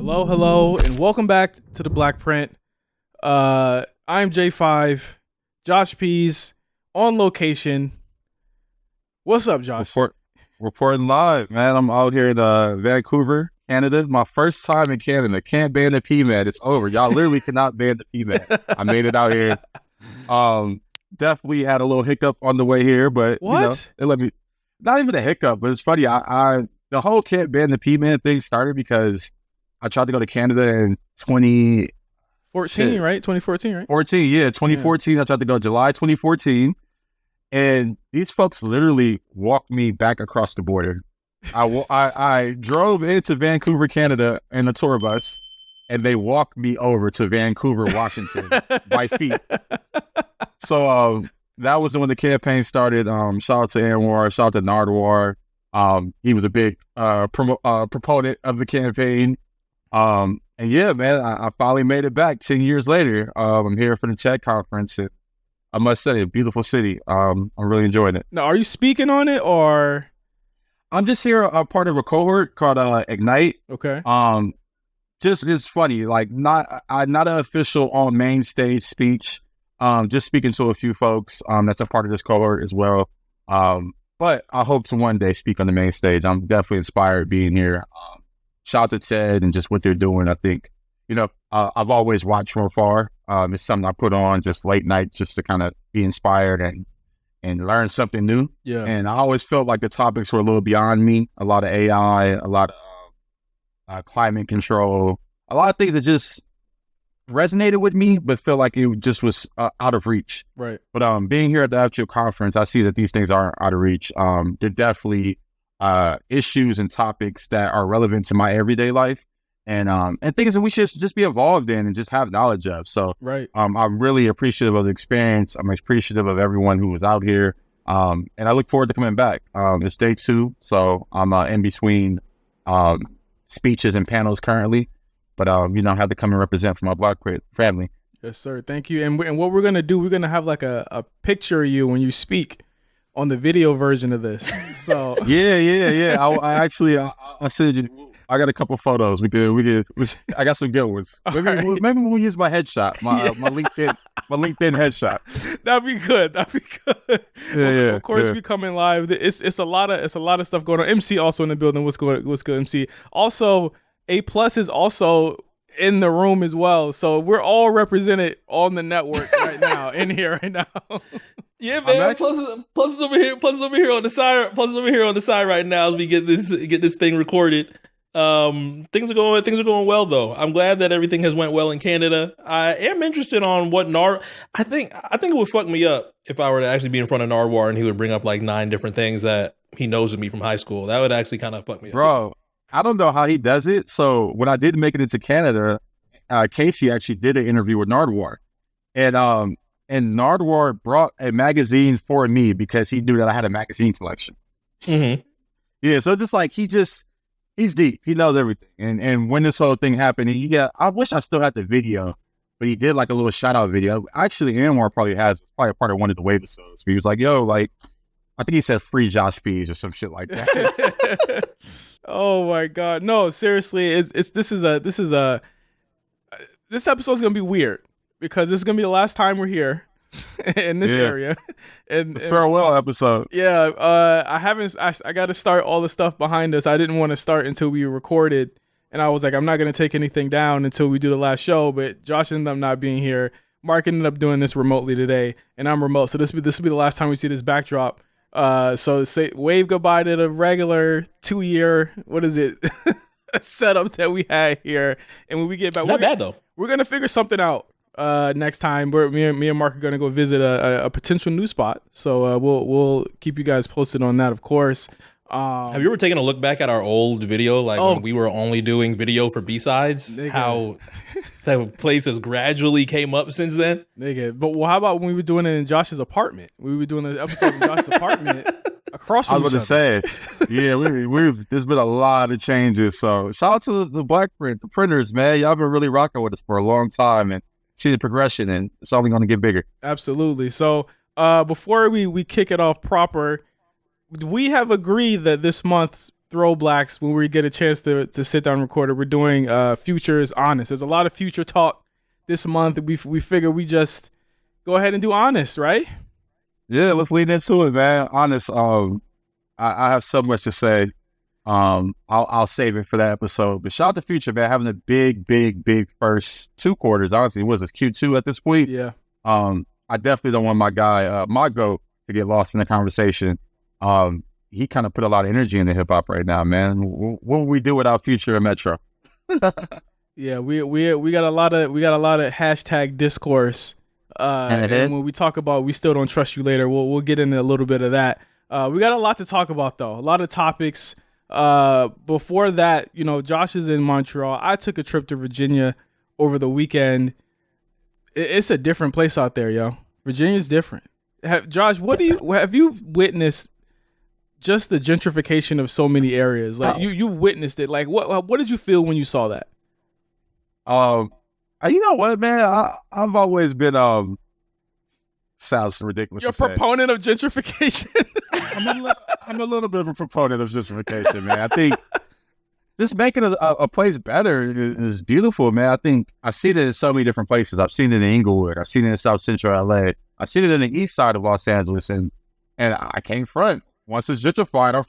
Hello, and welcome back to the BlkPrint. I'm J5, Josh Pease, on location. What's up, Josh? Reporting live, man. I'm out here in Vancouver, Canada. My first time in Canada. Can't ban the PMAT. It's over. Y'all literally cannot ban the PMAT. I made it out here. Definitely had a little hiccup on the way here, but What? you know, it let me. Not even a hiccup, but it's funny. I the whole can't ban the PMAT thing started because I tried to go to Canada in 2014, right? 2014, right? 2014. I tried to go July 2014. And these folks literally walked me back across the border. I drove into Vancouver, Canada in a tour bus, and they walked me over to Vancouver, Washington by feet. So that was when the campaign started. Shout out to Anwar, shout out to Nardwar. He was a big proponent of the campaign. And yeah, man, I finally made it back 10 years later. I'm here for the tech conference. And I must say, a beautiful city. I'm really enjoying it. Now, are you speaking on it or? I'm just here, a part of a cohort called Ignite. Okay. Just it's funny, like not an official on main stage speech. Just speaking to a few folks. That's a part of this cohort as well. But I hope to one day speak on the main stage. I'm definitely inspired being here. Shout out to Ted and just what they're doing. I think, I've always watched from afar. It's something I put on just late night just to kind of be inspired and learn something new. Yeah. And I always felt like the topics were a little beyond me. A lot of AI, a lot of climate control, a lot of things that just resonated with me, but felt like it just was out of reach. Right. But being here at the actual conference, I see that these things aren't out of reach. They're definitely issues and topics that are relevant to my everyday life. And things that we should just be involved in and just have knowledge of. So right. I'm really appreciative of the experience. I'm appreciative of everyone who was out here. And I look forward to coming back. It's day 2, so I'm in between speeches and panels currently. But I have to come and represent for my BlkPrint family. Yes, sir. Thank you. And what we're gonna do, we're gonna have like a picture of you when you speak on the video version of this. So yeah. I actually I said I got a couple photos. I got some good ones. Maybe we'll use my headshot, my LinkedIn headshot. That'd be good. Yeah. Of course, we coming live. It's a lot of stuff going on. MC also in the building. What's good, MC? Also, A+ is also in the room as well. So we're all represented on the network right now, in here right now. Yeah, man. Plus is over here. Plus is over here on the side. Plus is over here on the side right now as we get this thing recorded. Things are going well though. I'm glad that everything has went well in Canada. I am interested on what I think it would fuck me up if I were to actually be in front of Nardwar and he would bring up like 9 different things that he knows of me from high school. That would actually kind of fuck me up. Bro, I don't know how he does it. So when I did make it into Canada, Casey actually did an interview with Nardwar. And Nardwar brought a magazine for me because he knew that I had a magazine collection. Mm-hmm. Yeah, so just like he's deep. He knows everything. And when this whole thing happened, I wish I still had the video, but he did like a little shout out video. Actually, Anwar probably a part of one of the wave episodes. He was like, yo, like, I think he said free Josh Pease or some shit like that. Oh my God. No, seriously, this episode's gonna be weird because this is gonna be the last time we're here in this area. And farewell episode. Yeah, I got to start all the stuff behind us. I didn't want to start until we recorded, and I was like, I'm not going to take anything down until we do the last show, but Josh ended up not being here. Mark ended up doing this remotely today, and I'm remote, so this will be the last time we see this backdrop. So say wave goodbye to the regular 2-year, setup that we had here, and when we get back, not bad though. We're going to figure something out. Next time, me and Mark are gonna go visit a potential new spot, so we'll keep you guys posted on that, of course. Have you ever taken a look back at our old video, when we were only doing video for B-sides? Nigga. How that place has gradually came up since then? Nigga, but how about when we were doing it in Josh's apartment? We were doing an episode in Josh's apartment across from I was going to say, yeah, there's been a lot of changes. So shout out to the BlkPrint, the printers, man. Y'all been really rocking with us for a long time, and see the progression, and it's only going to get bigger. Absolutely. So before we kick it off proper, we have agreed that this month's throwbacks when we get a chance to sit down and record it. We're doing Futures Honest. There's a lot of future talk this month. We figure we just go ahead and do Honest, right? Yeah, let's lean into it, man. Honest. I have so much to say. I'll save it for that episode. But shout out to Future, man, having a big first 2 quarters. Honestly, what is this, Q2 at this point? Yeah. I definitely don't want my guy, my GOAT, to get lost in the conversation. He kind of put a lot of energy into hip hop right now, man. What would we do without Future and Metro? Yeah, we got a lot of hashtag discourse. And when we talk about We Still Don't Trust You Later, we'll get into a little bit of that. We got a lot to talk about though. A lot of topics. Before that, Josh is in Montreal. I took a trip to Virginia over the weekend. It's a different place out there, yo. Virginia's different. Josh, have you witnessed just the gentrification of so many areas? Like you've witnessed it. Like what did you feel when you saw that? You know what, man? I've always been sounds ridiculous. You're a proponent of gentrification. I'm a little bit of a proponent of gentrification, man. I think just making a place better is beautiful, man. I think I've seen it in so many different places. I've seen it in Inglewood. I've seen it in South Central LA. I've seen it in the east side of Los Angeles, and I can't front. Once it's gentrified, I'm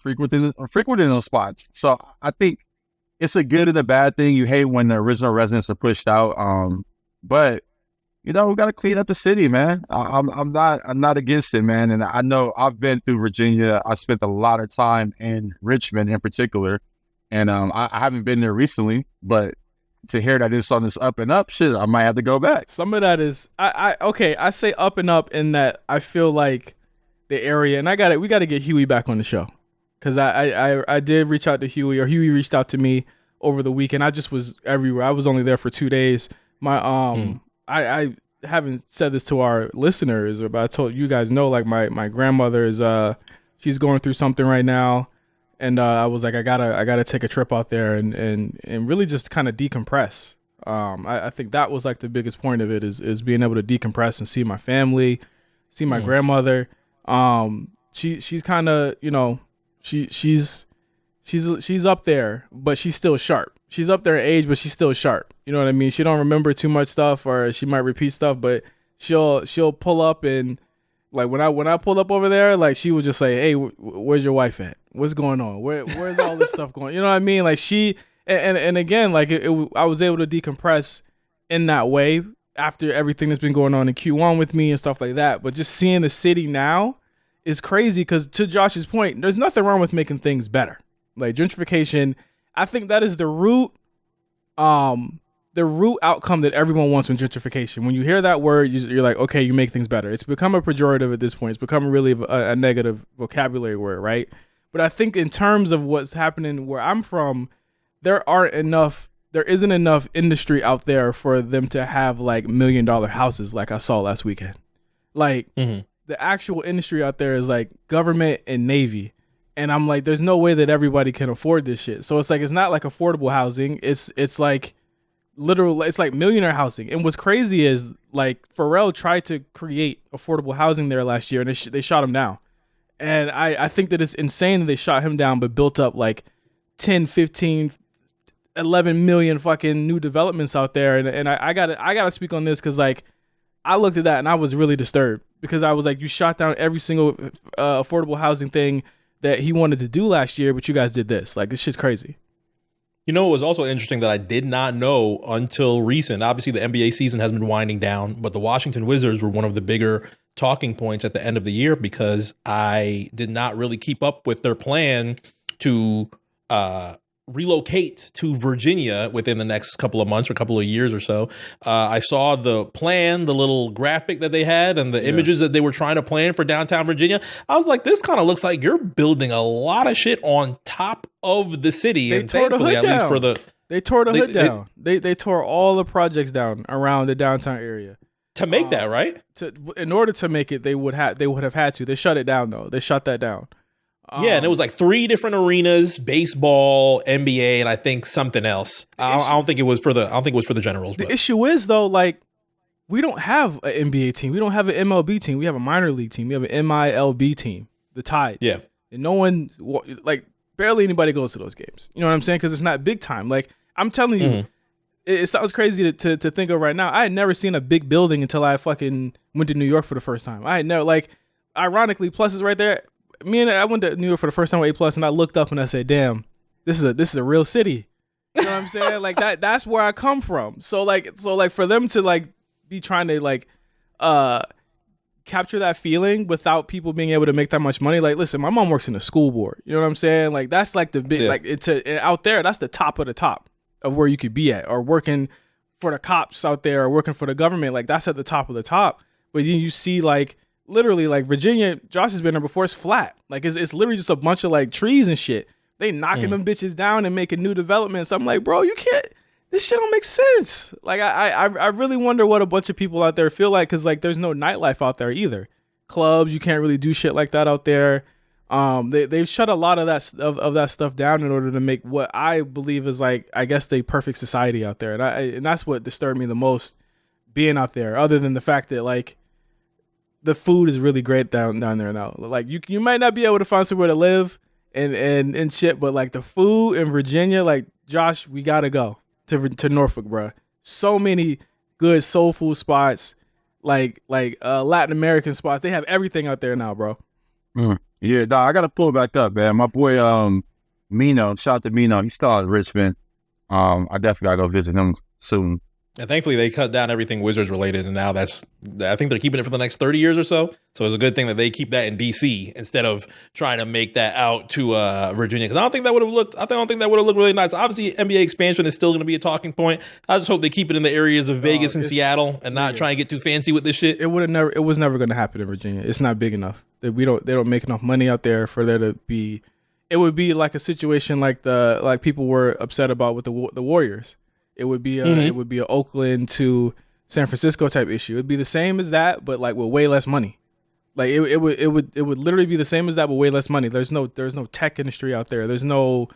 frequenting those spots. So I think it's a good and a bad thing. You hate when the original residents are pushed out, but we got to clean up the city, man. I'm not against it, man. And I know I've been through Virginia. I spent a lot of time in Richmond, in particular, and I haven't been there recently. But to hear that it's on this up and up shit, I might have to go back. Some of that is I say up and up in that I feel like the area, and we got to get Huey back on the show, because I did reach out to Huey, or Huey reached out to me over the weekend. I just was everywhere. I was only there for 2 days. I haven't said this to our listeners, but I told you guys know, like my grandmother is she's going through something right now, and I was like, I gotta take a trip out there and really just kind of decompress. I think that was like the biggest point of it is being able to decompress and see my family, see my grandmother. She's kind of she's up there, but she's still sharp. She's up there in age, but she's still sharp. You know what I mean? She don't remember too much stuff, or she might repeat stuff, but she'll pull up, and like when I pulled up over there, like she would just say, "Hey, where's your wife at? What's going on? Where's all this stuff going?" You know what I mean? Like she and again, like I was able to decompress in that way after everything that's been going on in Q1 with me and stuff like that. But just seeing the city now is crazy, because to Josh's point, there's nothing wrong with making things better. Like gentrification, I think that is the root outcome that everyone wants with gentrification. When you hear that word, you're like, okay, you make things better. It's become a pejorative at this point. It's become really a negative vocabulary word, right? But I think in terms of what's happening where I'm from, there isn't enough industry out there for them to have like $1 million houses like I saw last weekend. Like the actual industry out there is like government and Navy. And I'm like, there's no way that everybody can afford this shit. So it's like, it's not like affordable housing. It's like literal, it's like millionaire housing. And what's crazy is like Pharrell tried to create affordable housing there last year, and they shot him down. And I think that it's insane that they shot him down, but built up like 10, 15, 11 million fucking new developments out there. And I gotta speak on this, because like I looked at that and I was really disturbed, because I was like, you shot down every single affordable housing thing that he wanted to do last year, but you guys did this. Like, this shit's crazy. You know, it was also interesting that I did not know until recent. Obviously, the NBA season has been winding down, but the Washington Wizards were one of the bigger talking points at the end of the year, because I did not really keep up with their plan to relocate to Virginia within the next couple of months or couple of years or so. I saw the plan, the little graphic that they had, and the images that they were trying to plan for downtown Virginia. I was like, this kind of looks like you're building a lot of shit on top of the city. They tore the hood down. They tore the hood down. They tore all the projects down around the downtown area. To make that, right? In order to make it, they would have had to. They shut it down though. They shut that down. Yeah, and it was like 3 different arenas: baseball, NBA, and I think something else. I don't think it was for the Generals. The issue is though, like, we don't have an NBA team. We don't have an MLB team. We have a minor league team. We have an MILB team, the Tide. Yeah, and no one like barely anybody goes to those games. You know what I'm saying? Because it's not big time. Like, I'm telling you, it sounds crazy to think of right now. I had never seen a big building until I fucking went to New York for the first time. I had never, like, ironically, Plus is right there. I went to New York for the first time with A Plus, and I looked up and I said, damn, this is a real city. You know what I'm saying? Like, that's where I come from. So like for them to like be trying to like capture that feeling without people being able to make that much money. Like, listen, my mom works in the school board. You know what I'm saying? Like, that's like the big, like, it's out there. That's the top of the top of where you could be at, or working for the cops out there, or working for the government. Like, that's at the top of the top. But then you see, like, literally, like, Virginia, Josh has been there before. It's flat. Like, it's literally just a bunch of like trees and shit. They knocking them bitches down and making new developments. I'm like, bro, you can't. This shit don't make sense. Like, I really wonder what a bunch of people out there feel like, because like there's no nightlife out there either. Clubs, you can't really do shit like that out there. They've shut a lot of that stuff down in order to make what I believe is, like, I guess, the perfect society out there. And that's what disturbed me the most being out there. Other than the fact that, like, the food is really great down there now. Like, you might not be able to find somewhere to live and shit, but like the food in Virginia, like, Josh, we gotta go to Norfolk, bro. So many good soul food spots, like Latin American spots. They have everything out there now, bro. Yeah, I gotta pull it back up, man. My boy Mino, shout out to Mino. He's still out in Richmond. I definitely gotta go visit him soon. And thankfully, they cut down everything Wizards related, and now I think they're keeping it for the next 30 years or so. So it's a good thing that they keep that in DC instead of trying to make that out to Virginia. Because I don't think that would have looked really nice. Obviously, NBA expansion is still going to be a talking point. I just hope they keep it in the areas of Vegas and Seattle, and not try and get too fancy with this shit. It was never going to happen in Virginia. It's not big enough. They don't make enough money out there for there to be. It would be like a situation like people were upset about with the Warriors. It would be a Oakland to San Francisco type issue. It'd be the same as that, but like with way less money. Like it would literally be the same as that, but way less money. There's no tech industry out there. There's no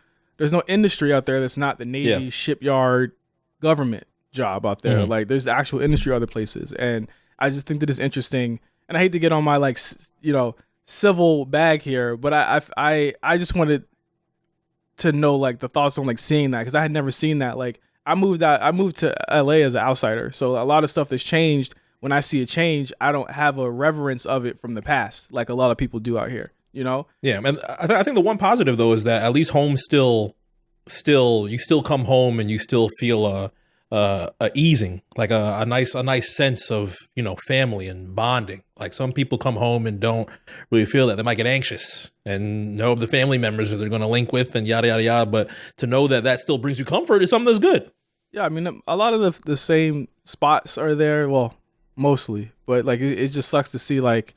industry out there that's not the Navy, shipyard, government job out there. Like, there's actual industry other places, and I just think that it's interesting. And I hate to get on my, like, civil bag here, but I just wanted to know, like, the thoughts on, like, seeing that, because I had never seen that. Like, I moved to LA as an outsider, so a lot of stuff that's changed. When I see a change, I don't have a reverence of it from the past like a lot of people do out here, you know? Yeah, man. I think the one positive though is that at least home still you still come home and you still feel a easing, like a nice sense of, you know, family and bonding. Like, some people come home and don't really feel that. They might get anxious and know of the family members that they're going to link with and yada yada yada. But to know that still brings you comfort is something that's good. Yeah, I mean, a lot of the same spots are there. Well, mostly, but like it just sucks to see. Like,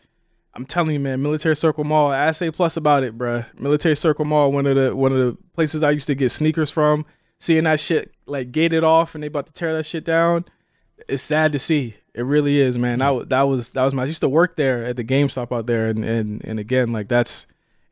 I'm telling you, man, Military Circle Mall. I say plus about it, bruh. Military Circle Mall, one of the places I used to get sneakers from. Seeing that shit like gated off and they about to tear that shit down, it's sad to see. It really is, man. That was I used to work there at the GameStop out there, and again, like, it's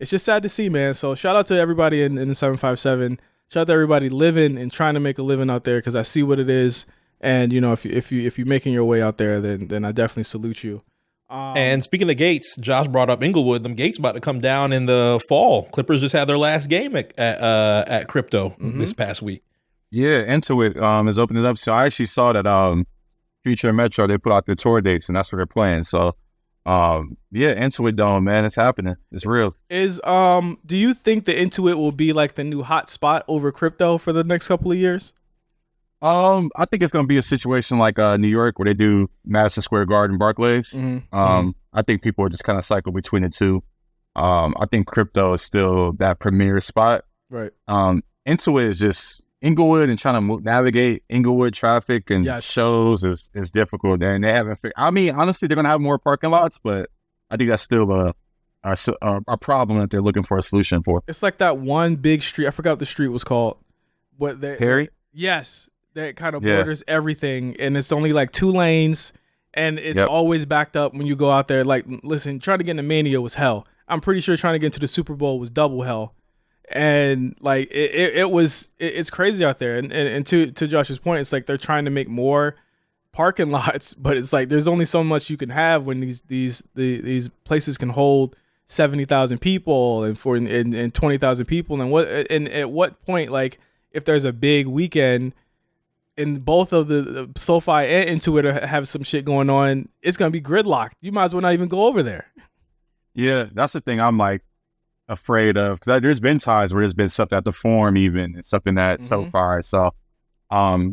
just sad to see, man. So shout out to everybody in the 757. Shout out to everybody living and trying to make a living out there, because I see what it is. And, you know, if you're making your way out there, then I definitely salute you. And speaking of gates, Josh brought up Inglewood. Them gates about to come down in the fall. Clippers just had their last game at Crypto this past week. Yeah, Intuit is opening up. So I actually saw that Future and Metro, they put out their tour dates, and that's what they're playing. So Intuit Dome, man, it's happening. It's real. Do you think the Intuit will be like the new hot spot over Crypto for the next couple of years? I think it's going to be a situation like New York, where they do Madison Square Garden, Barclays. I think people are just kind of cycle between the two. I think Crypto is still that premier spot. Right. Intuit is just Inglewood, and trying to navigate Inglewood traffic and shows is difficult. And they haven't figured. I mean, honestly, they're going to have more parking lots, but I think that's still a problem that they're looking for a solution for. It's like that one big street. I forgot what the street was called. Harry? Yes. That kind of borders everything, and it's only like 2 lanes, and it's always backed up when you go out there. Like, listen, trying to get into Mania was hell. I'm pretty sure trying to get into the Super Bowl was double hell. And like it's crazy out there. And to Josh's point, it's like they're trying to make more parking lots, but it's like there's only so much you can have when these places can hold 70,000 people and 20,000 people, and at what point, like, if there's a big weekend and both of the SoFi and Intuit have some shit going on, it's gonna be gridlocked. You might as well not even go over there. Yeah, that's the thing I'm like afraid of, because there's been times where there's been stuff at the Forum even and stuff in that SoFi. So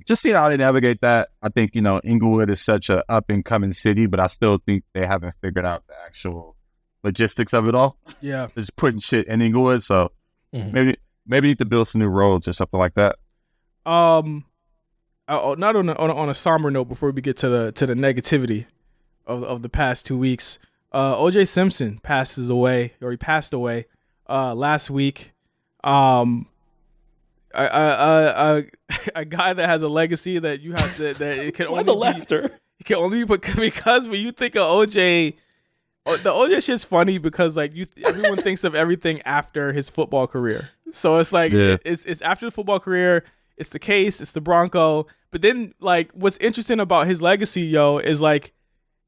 just seeing how they navigate that. I think, Inglewood is such a up and coming city, but I still think they haven't figured out the actual logistics of it all. Yeah, just putting shit in Inglewood. So maybe need to build some new roads or something like that. Not on a somber note, before we get to the negativity of the past 2 weeks, O.J. Simpson passed away last week. A guy that has a legacy that you have that it can only the laughter. It can only be because when you think of OJ, the OJ shit's funny because like everyone thinks of everything after his football career. So it's like it's after the football career. It's the case. It's the Bronco. But then, like, what's interesting about his legacy, is like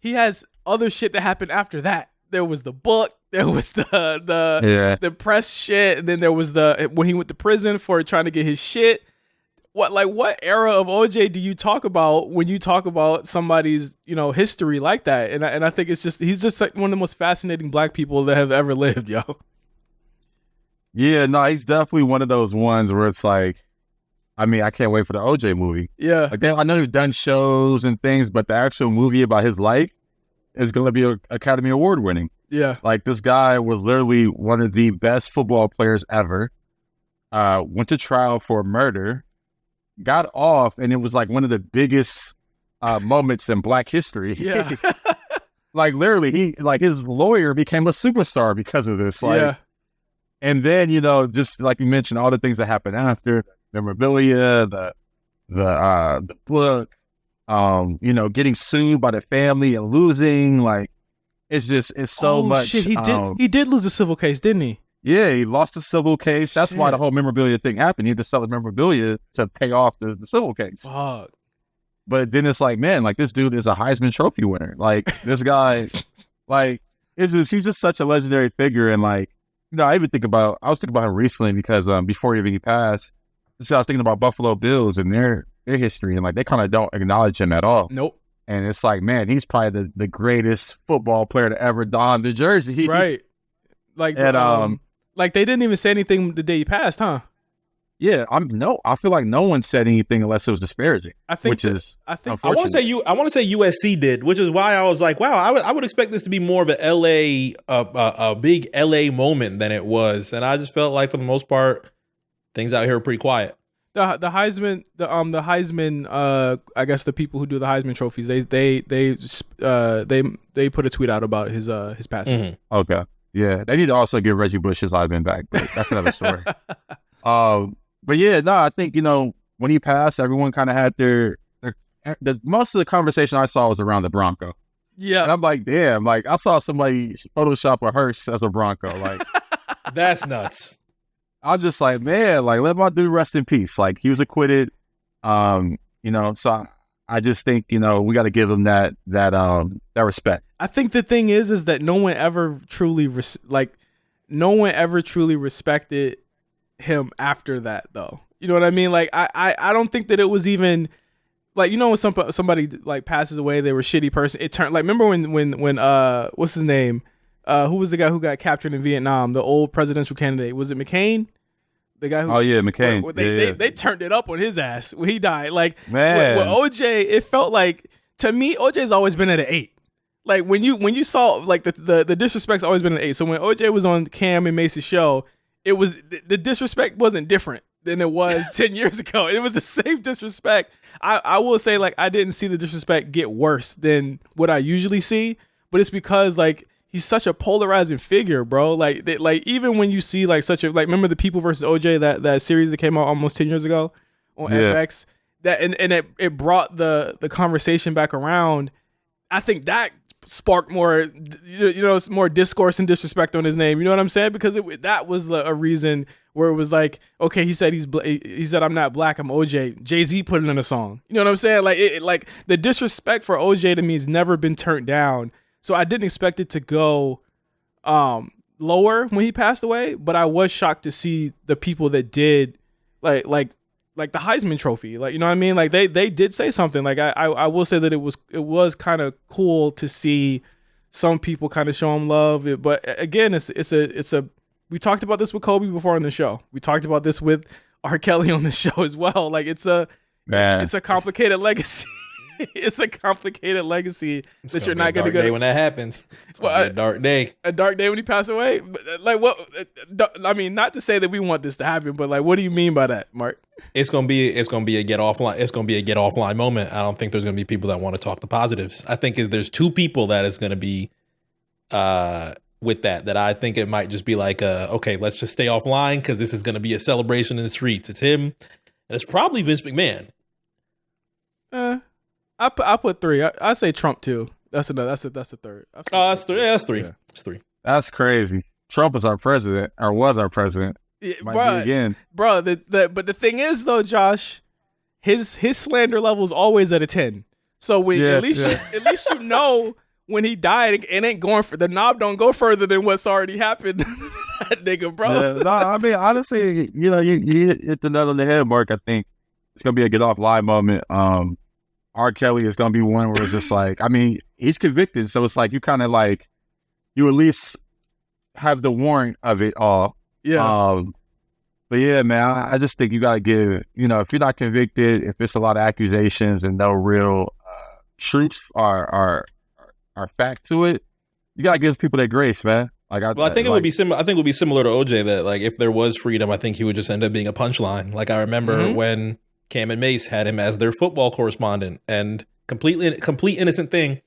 he has other shit that happened after that. There was the book. There was the press shit, and then there was when he went to prison for trying to get his shit. What era of OJ do you talk about when you talk about somebody's history like that? And I think he's just like one of the most fascinating black people that have ever lived, yo. Yeah, no, he's definitely one of those ones where it's like, I mean, I can't wait for the OJ movie. Yeah. Like I know they've done shows and things, but the actual movie about his life is going to be Academy Award winning. Yeah. Like this guy was literally one of the best football players ever. Went to trial for murder, got off, and it was like one of the biggest moments in Black history. Yeah. Like literally, his lawyer became a superstar because of this. And then, just like you mentioned, all the things that happened after, memorabilia, the book, getting sued by the family and losing, like it's so much. Shit, he did lose a civil case, didn't he? Yeah, he lost a civil case. That's why the whole memorabilia thing happened. He had to sell his memorabilia to pay off the civil case. Fuck. But then it's like, man, like this dude is a Heisman Trophy winner. Like this guy, like he's just such a legendary figure. And like, I was thinking about him recently because before he passed, I was thinking about Buffalo Bills and their history, and like they kind of don't acknowledge him at all. Nope. And it's like, man, he's probably the greatest football player to ever don the jersey. Right. Like, and like they didn't even say anything the day he passed, huh? Yeah, I feel like no one said anything unless it was disparaging. I want to say USC did, which is why I was like, wow, I would expect this to be more of a big LA moment than it was, and I just felt like for the most part, things out here are pretty quiet. The Heisman, I guess the people who do the Heisman trophies, they put a tweet out about his passing. Mm-hmm. Okay, yeah, they need to also give Reggie Bush his Heisman back, but that's another story. But yeah, no, I think when he passed, everyone kind of had the most of the conversation I saw was around the Bronco. Yeah, and I'm like, damn, like I saw somebody Photoshop a hearse as a Bronco, like that's nuts. I'm just like, man, like let my dude rest in peace. Like he was acquitted, so I just think we got to give him that respect. I think the thing is that no one ever truly respected him after that, though. You know what I mean? Like I don't think that it was even like when somebody like passes away, they were a shitty person. It turned like remember when what's his name? Who was the guy who got captured in Vietnam? The old presidential candidate, was it McCain? The guy who McCain. They turned it up on his ass when he died. Like man, with OJ, it felt like to me OJ's always been at an 8. Like when you saw like the disrespect's always been an 8. So when OJ was on Cam and Mace's show, it was the disrespect wasn't different than it was 10 years ago. It was the same disrespect. I will say like I didn't see the disrespect get worse than what I usually see, but it's because like he's such a polarizing figure, bro. Like even when you see like such a like remember the People versus OJ that series that came out almost 10 years ago on FX that and it brought the conversation back around. I think that sparked more more discourse and disrespect on his name. You know what I'm saying? Because that was a reason where it was like, okay, he said I'm not black, I'm OJ. Jay-Z put it in a song. You know what I'm saying? Like like the disrespect for OJ to me has never been turned down. So I didn't expect it to go lower when he passed away, but I was shocked to see the people that did like the Heisman Trophy. Like, you know what I mean? Like they did say something. Like I will say that it was kind of cool to see some people kind of show him love. But again, it's a we talked about this with Kobe before on the show. We talked about this with R. Kelly on the show as well. Like it's a complicated legacy. It's a complicated legacy that you're not going to go. When that happens, it's gonna be a dark day. A dark day when he passed away. Like what? I mean, not to say that we want this to happen, but like, what do you mean by that, Mark? It's gonna be a get offline. It's gonna be a get offline moment. I don't think there's gonna be people that want to talk the positives. I think there's two people that is gonna be with that I think it might just be like okay, let's just stay offline because this is gonna be a celebration in the streets. It's him, and it's probably Vince McMahon. I put three. I say Trump too. That's another. That's the third. That's three. Yeah, that's three. Yeah. It's three. That's crazy. Trump is our president, or was our president. Yeah, Might be again, bro. But the thing is, though, Josh, his slander level is always at a 10. So at least you know when he died, it ain't going for the knob. Don't go further than what's already happened. That nigga, bro. Yeah, no, I mean honestly, you hit the nut on the head, Mark. I think it's gonna be a get off live moment. R. Kelly is going to be one where it's just like, I mean, he's convicted. So it's like, you kind of like, you at least have the warrant of it all. Yeah. But yeah, man, I just think you got to give, if you're not convicted, if it's a lot of accusations and no real truths are fact to it, you got to give people that grace, man. Like, I think it would be similar. I think it would be similar to OJ that like, if there was freedom, I think he would just end up being a punchline. Like I remember when Cam and Mace had him as their football correspondent, and complete innocent thing.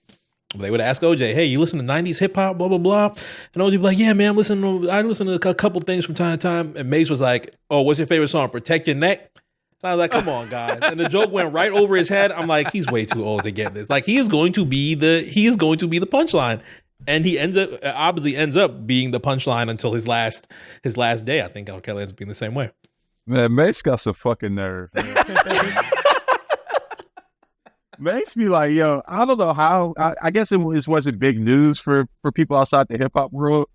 They would ask OJ, "Hey, you listen to 90s hip hop, blah blah blah," and OJ would be like, "Yeah, man, I listen to a couple things from time to time." And Mace was like, "Oh, what's your favorite song? Protect Your Neck." So I was like, "Come on, guys!" And the joke went right over his head. I'm like, "He's way too old to get this. Like, he is going to be the punchline." And he obviously ends up being the punchline until his last day. I think R. Kelly ends up being the same way. Man, Mace got some fucking nerve. Mace be like, yo, I don't know how. I guess it wasn't big news for people outside the hip hop world,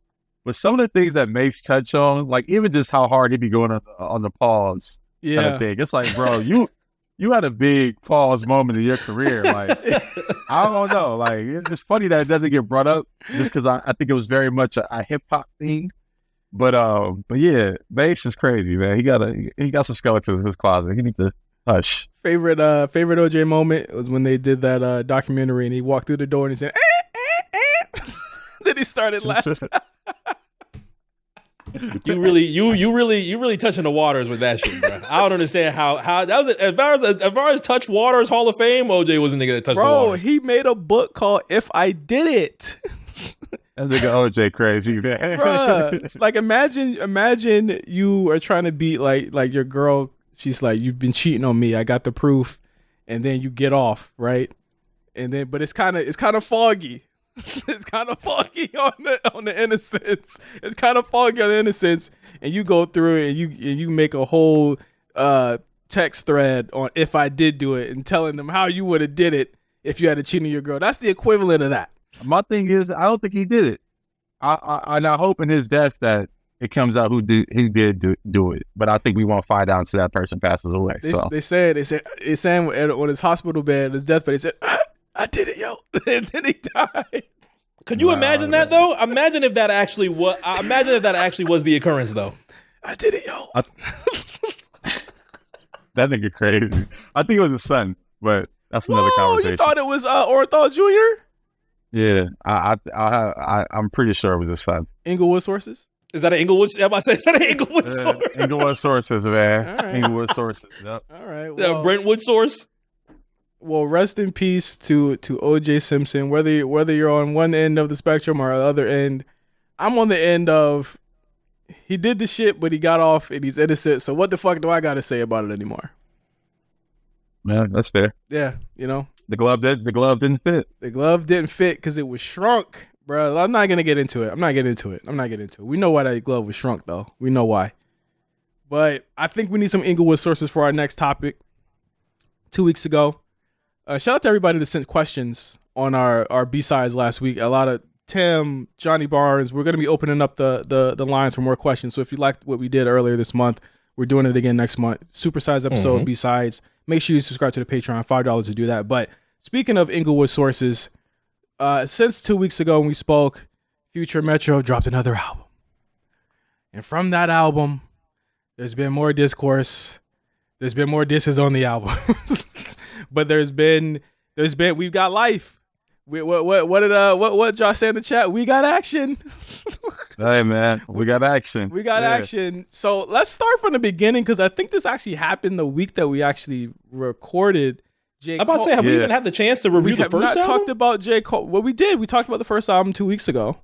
but some of the things that Mace touched on, like even just how hard he be going on the pause kind of thing. It's like, bro, you had a big pause moment in your career. Like, I don't know. Like, it's funny that it doesn't get brought up just because I think it was very much a hip hop thing. But yeah, Mace is crazy, man. He got some skeletons in his closet. He need to hush. Favorite OJ moment was when they did that documentary and he walked through the door and he said, then he started laughing. You really touching the waters with that shit, bro. I don't understand how that was as far as touch waters Hall of Fame. OJ was a nigga that touched the waters. He made a book called If I Did It. That nigga OJ crazy, man. Bruh, like imagine you are trying to beat like your girl. She's like, you've been cheating on me. I got the proof, and then you get off, right? And then, but it's kind of foggy. It's kind of foggy on the innocence. It's kind of foggy on the innocence, and you go through it and you make a whole text thread on if I did do it and telling them how you would have did it if you had to cheat on your girl. That's the equivalent of that. My thing is, I don't think he did it. I hope in his death that it comes out who did do it, but I think we won't find out until that person passes away. They said on his hospital bed, his deathbed, he said, "I did it, yo," and then he died. Could you imagine that though? Imagine if that actually was. Imagine if that actually was the occurrence though. I did it, yo. That nigga crazy. I think it was his son, but that's another conversation. You thought it was Orenthal Jr.? Yeah, I'm pretty sure it was his son. Inglewood sources. Is that an Inglewood? Is that an Inglewood source? Inglewood sources, man. All right. Inglewood sources. Yep. All right. Well, Brentwood source. Well, rest in peace to O.J. Simpson. Whether you're on one end of the spectrum or the other end, I'm on the end of he did the shit, but he got off and he's innocent. So what the fuck do I got to say about it anymore? Man, that's fair. Yeah, the glove didn't fit. The glove didn't fit because it was shrunk, bro. I'm not gonna get into it. We know why that glove was shrunk, though. We know why. But I think we need some Inglewood sources for our next topic. 2 weeks ago. Shout out to everybody that sent questions on our B-sides last week. A lot of Tim, Johnny Barnes, we're going to be opening up the lines for more questions. So if you liked what we did earlier this month, we're doing it again next month. Supersized episode, B-sides. Make sure you subscribe to the Patreon, $5 to do that. But speaking of Inglewood sources, since 2 weeks ago when we spoke, Future Metro dropped another album. And from that album, there's been more discourse. There's been more disses on the album. But we've got life. What Josh said in the chat? We got action. Hey man, we got action. We got action. So let's start from the beginning because I think this actually happened the week that we actually recorded. I'm about to say, have we even had the chance to review the first album? We have not talked about J. Cole. Well, we did. We talked about the first album 2 weeks ago,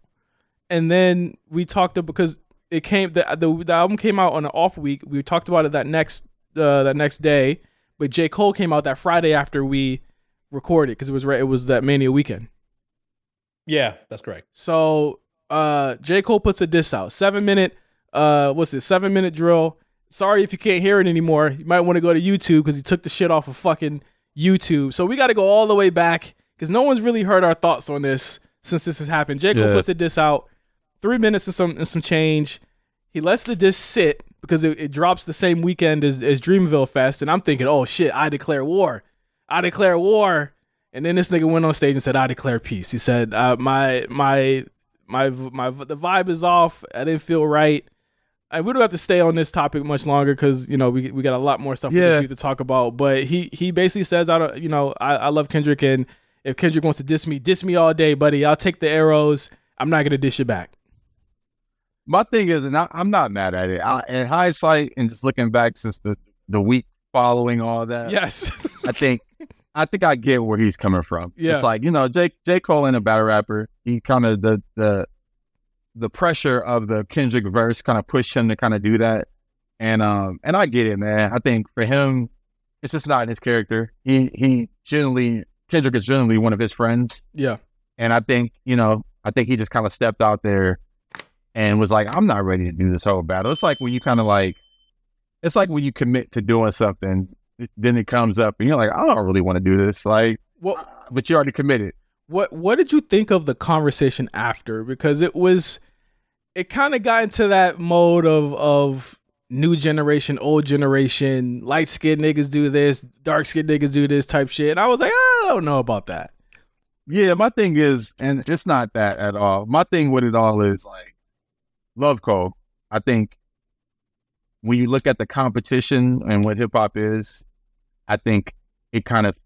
and then we talked about because it came the album came out on an off week. We talked about it that next day, but J. Cole came out that Friday after we recorded because it was that Mania weekend. Yeah, that's correct. So J. Cole puts a diss out. 7-minute 7-minute drill. Sorry if you can't hear it anymore. You might want to go to YouTube because he took the shit off of fucking YouTube. So we got to go all the way back because no one's really heard our thoughts on this since this has happened. J. Cole puts a diss out. 3 minutes and some change. He lets the diss sit because it drops the same weekend as Dreamville Fest. And I'm thinking, oh shit, I declare war. And then this nigga went on stage and said, I declare peace. He said, the vibe is off. I didn't feel right. And we don't have to stay on this topic much longer because, we got a lot more stuff this week to talk about. But he basically says, I love Kendrick. And if Kendrick wants to diss me all day, buddy, I'll take the arrows. I'm not going to dish you back. My thing is, and I'm not mad at it. In hindsight and just looking back since the week following all that. Yes. I think I get where he's coming from. Yeah. It's like, J. Cole ain't a battle rapper. He kind of the pressure of the Kendrick verse kind of pushed him to kind of do that. And I get it, man. I think for him, it's just not in his character. Kendrick is generally one of his friends. Yeah. And I think he just kind of stepped out there and was like, I'm not ready to do this whole battle. It's like when you when you commit to doing something, then it comes up and you're like, I don't really want to do this. But you already committed. What did you think of the conversation after? Because it kind of got into that mode of new generation, old generation, light skinned niggas do this, dark skinned niggas do this type shit. And I was like, I don't know about that. Yeah, my thing is, and it's not that at all. My thing with it all is like, love Cole. I think when you look at the competition and what hip hop is, I think it kind of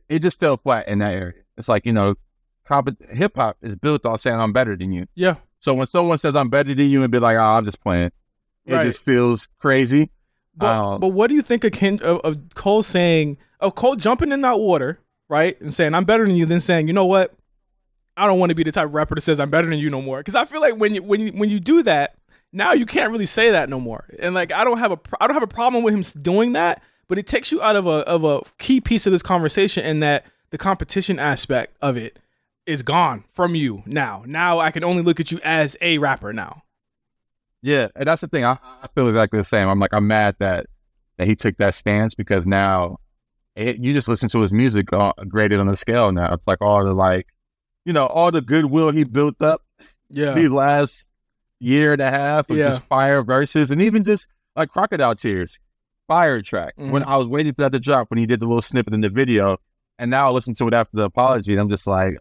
it just fell flat in that area. It's like, hip hop is built on saying I'm better than you. Yeah. So when someone says I'm better than you and be like, oh, I'm just playing, it just feels crazy. But what do you think of Cole saying, Cole jumping in that water, right? And saying I'm better than you, then saying, you know what? I don't want to be the type of rapper that says I'm better than you no more. Because I feel like when you do that, now you can't really say that no more. And like I don't have a problem with him doing that, but it takes you out of a key piece of this conversation in that the competition aspect of it is gone from you now. Now I can only look at you as a rapper now. Yeah, and that's the thing. I feel exactly the same. I'm mad that he took that stance because now you just listen to his music graded on a scale now. It's like all the goodwill he built up these last year and a half of just fire verses and even just like Crocodile Tears, fire track. Mm-hmm. When I was waiting for that to drop when he did the little snippet in the video, and now I listen to it after the apology and I'm just like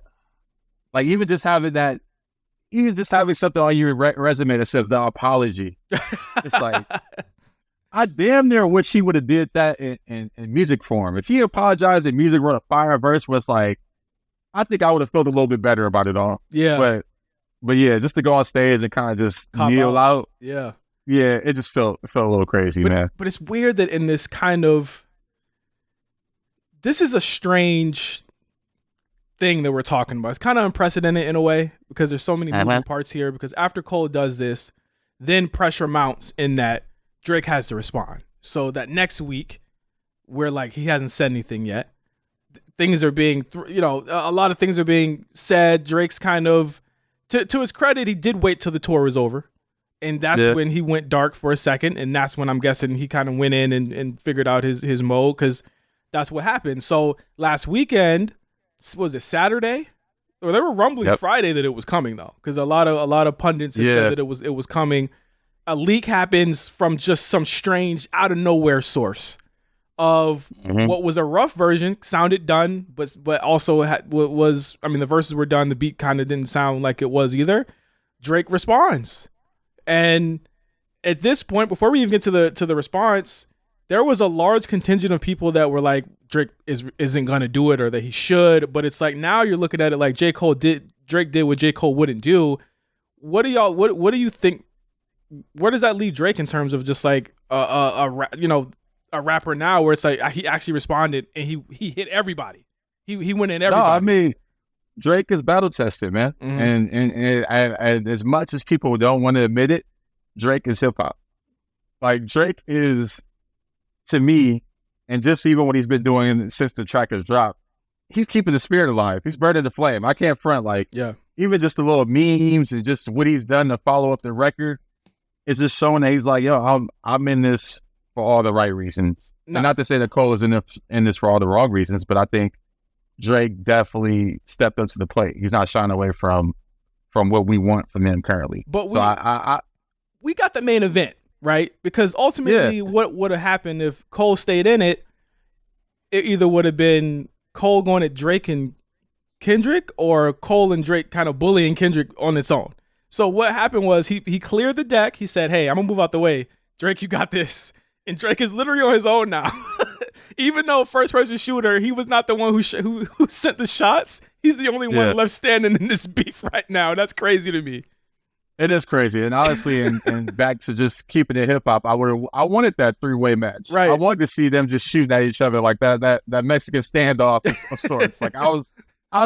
even just having something on your resume that says the apology. It's like I damn near wish he would have did that in music form. If he apologized in music, wrote a fire verse where it's like, I think I would have felt a little bit better about it all. Yeah. But yeah, just to go on stage and kind of just kneel out. Yeah. Yeah, it just felt a little crazy, man. But it's weird that in this this is a strange thing that we're talking about. It's kind of unprecedented in a way because there's so many moving parts here because after Cole does this, then pressure mounts in that Drake has to respond. So that next week, where like he hasn't said anything yet, things are being, a lot of things are being said. Drake's kind of, to his credit, he did wait till the tour was over. And that's when he went dark for a second. And that's when I'm guessing he kind of went in and figured out his mode because that's what happened. So last weekend, was it Saturday? Well, there were rumblings Friday that it was coming though, because a lot of pundits had said that it was coming. A leak happens from just some strange out of nowhere source of what was a rough version, sounded done, but also was. I mean, the verses were done. The beat kind of didn't sound like it was either. Drake responds, and at this point, before we even get to the response, there was a large contingent of people that were like, Drake isn't gonna do it, or that he should. But it's like now you're looking at it like Drake did what J. Cole wouldn't do. What do y'all? What do you think? Where does that leave Drake in terms of just like a rapper now, where it's like he actually responded and he hit everybody. He went in everybody. No, I mean, Drake is battle tested, man. And as much as people don't want to admit it, Drake is hip hop. Like Drake is, to me, and just even what he's been doing since the track has dropped, he's keeping the spirit alive. He's burning the flame. I can't front, like, even just the little memes and just what he's done to follow up the record. It's just showing that he's like, yo, I'm in this for all the right reasons. No. And not to say that Cole is in this for all the wrong reasons, but I think Drake definitely stepped up to the plate. He's not shying away from what we want from him currently. But we got the main event, right? Because ultimately what would have happened if Cole stayed in it, it either would have been Cole going at Drake and Kendrick, or Cole and Drake kind of bullying Kendrick on its own. So what happened was he cleared the deck. He said, hey, I'm going to move out the way. Drake, you got this. And Drake is literally on his own now. Even though first-person shooter, he was not the one who sent the shots. He's the only one left standing in this beef right now. That's crazy to me. It is crazy. And honestly, and back to just keeping it hip-hop, I wanted that three-way match. Right. I wanted to see them just shooting at each other like that Mexican standoff of sorts. Like I was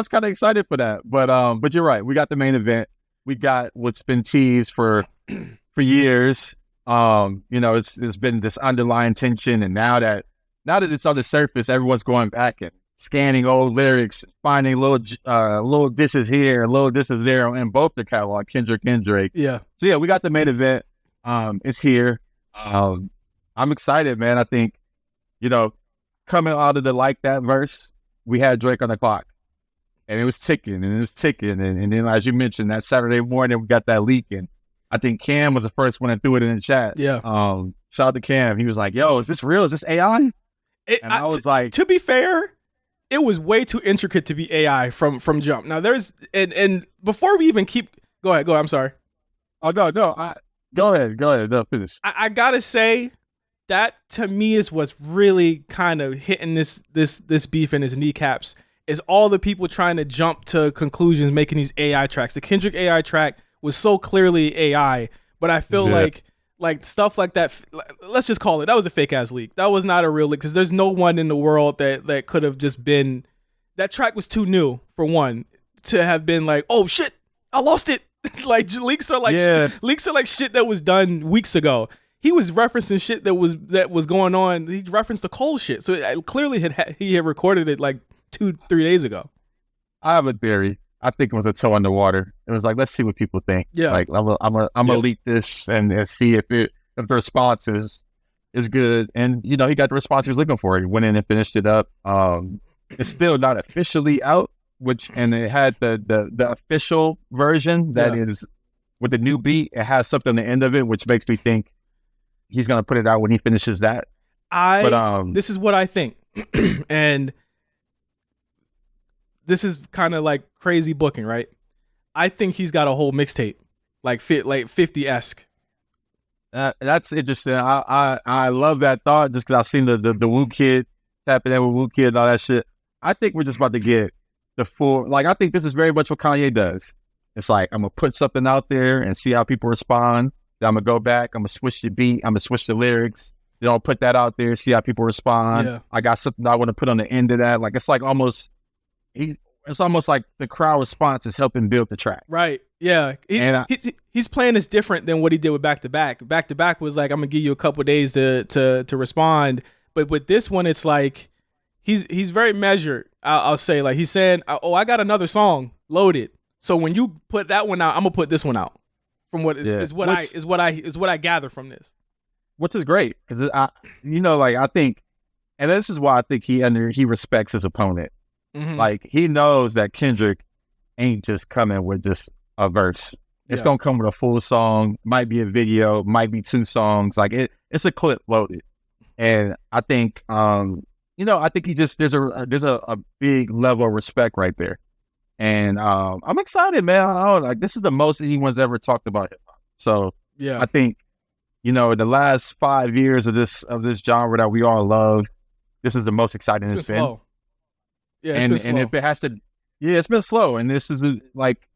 kind of excited for that. But you're right. We got the main event. We got what's been teased for years. It's been this underlying tension, and now that it's on the surface, everyone's going back and scanning old lyrics, finding little disses here, little disses there in both the catalog, Kendrick and Drake. Yeah. So yeah, we got the main event. It's here. I'm excited, man. I think, coming out of the Like That verse, we had Drake on the clock. And it was ticking, and then as you mentioned, that Saturday morning we got that leak, and I think Cam was the first one that threw it in the chat. Yeah. Shout out to Cam. He was like, "Yo, is this real? Is this AI?" I was like, to be fair, it was way too intricate to be AI from jump. Now there's and before we even go ahead. I'm sorry. Oh no, go ahead. No, finish. I gotta say that to me is what's really kind of hitting this beef in his kneecaps. Is all the people trying to jump to conclusions, making these AI tracks. The Kendrick AI track was so clearly AI, but I feel like stuff like that, let's just call it, that was a fake ass leak. That was not a real leak, because there's no one in the world that could have just been, that track was too new for one to have been like, oh shit, I lost it. Like leaks are like shit that was done weeks ago. He was referencing shit that was going on. He referenced the Cole shit, so it clearly he had recorded it like 2-3 days ago. I have a theory. I think it was a toe in the water. It was like, let's see what people think. Yeah. Like I'm gonna leak this and see if the response is good. And he got the response he was looking for. He went in and finished it up. It's still not officially out, and it had the official version that is with the new beat. It has something on the end of it, which makes me think he's gonna put it out when he finishes that. This is what I think. And this is kind of like crazy booking, right? I think he's got a whole mixtape, like 50-esque. That's interesting. I love that thought, just because I've seen the Wu Kid tapping in with Wu Kid and all that shit. I think we're just about to get the full. Like, I think this is very much what Kanye does. It's like, I'm gonna put something out there and see how people respond. Then I'm gonna go back. I'm gonna switch the beat. I'm gonna switch the lyrics. Then I'll put that out there, see how people respond. Yeah. I got something I want to put on the end of that. Like, it's like almost. It's almost like the crowd response is helping build the track. Right. Yeah. He's playing this different than what he did with Back to Back. Back to Back was like, I'm gonna give you a couple of days to respond. But with this one, it's like he's very measured. I'll say, like, he's saying, "Oh, I got another song loaded. So when you put that one out, I'm gonna put this one out." From what I gather from this. Which is great, because I think, and this is why I think he respects his opponent. Mm-hmm. Like, he knows that Kendrick ain't just coming with just a verse. It's Yeah. gonna come with a full song, might be a video, might be 2 songs. Like it's a clip loaded. And I think I think he just there's a big level of respect right there. And I'm excited, man. Like this is the most anyone's ever talked about hip hop. So Yeah. I think, the last 5 years of this genre that we all love, this is the most exciting It's been slow. Yeah, it's and been slow. and if it has to, it's been slow. And this is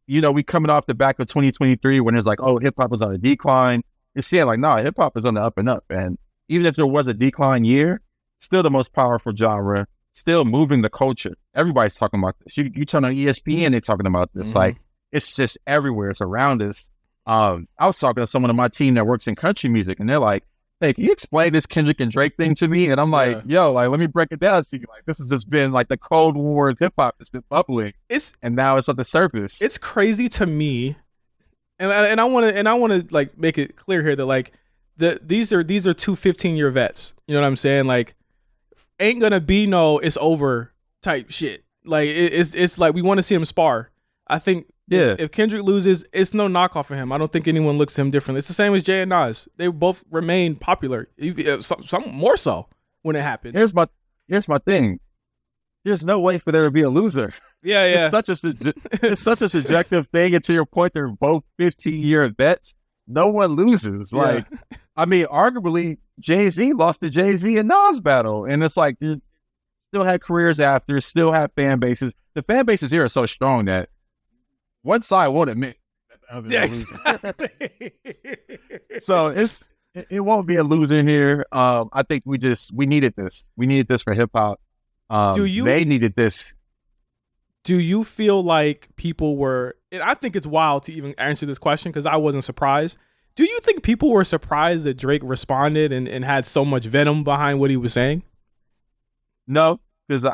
we coming off the back of 2023 when it's like, oh, hip hop was on a decline. You're seeing like, no, hip hop is on the up and up. And even if there was a decline year, still the most powerful genre, still moving the culture. Everybody's talking about this. You turn on ESPN, they're talking about this. Mm-hmm. Like it's just everywhere. It's around us. I was talking to someone on my team that works in country music, and they're like, "Hey, can you explain this Kendrick and Drake thing to me?" And I'm like, "Yo, like, let me break it down to you. Like, this has just been like the Cold War of hip hop. It's been bubbling, and now it's on the surface." It's crazy to me, and I want to like make it clear here that like these are 2 15-year vets. You know what I'm saying? Like, ain't gonna be no it's over type shit. Like it's like we want to see him spar. I think. Yeah. If Kendrick loses, it's no knockoff of him. I don't think anyone looks at him differently. It's the same as Jay and Nas. They both remain popular, some more so when it happened. Here's my thing. There's no way for there to be a loser. Yeah. It's such a subjective thing. And to your point, they're both 15-year vets. No one loses. Like, I mean, arguably, Jay-Z lost the Jay-Z and Nas battle. And it's like, still had careers after, still have fan bases. The fan bases here are so strong that one side won't admit that the other is exactly. So it won't be a loser here. I think we needed this. We needed this for hip hop. They needed this. Do you feel like people were, and I think it's wild to even answer this question because I wasn't surprised. Do you think people were surprised that Drake responded and had so much venom behind what he was saying? No, because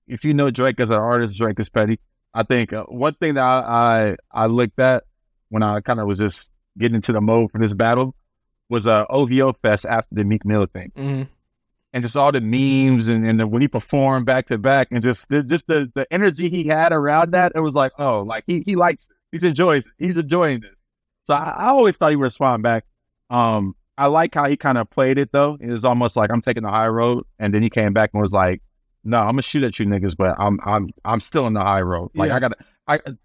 if you know Drake as an artist, Drake is petty. I think one thing that I looked at when I kind of was just getting into the mode for this battle was OVO Fest after the Meek Mill thing. Mm-hmm. And just all the memes and when he performed back to back and just the energy he had around that, it was like, oh, like he likes it. He's enjoying this. So I always thought he would respond back. I like how he kind of played it though. It was almost like I'm taking the high road, and then he came back and was like, no, I'm gonna shoot at you niggas, but I'm still in the high road. Like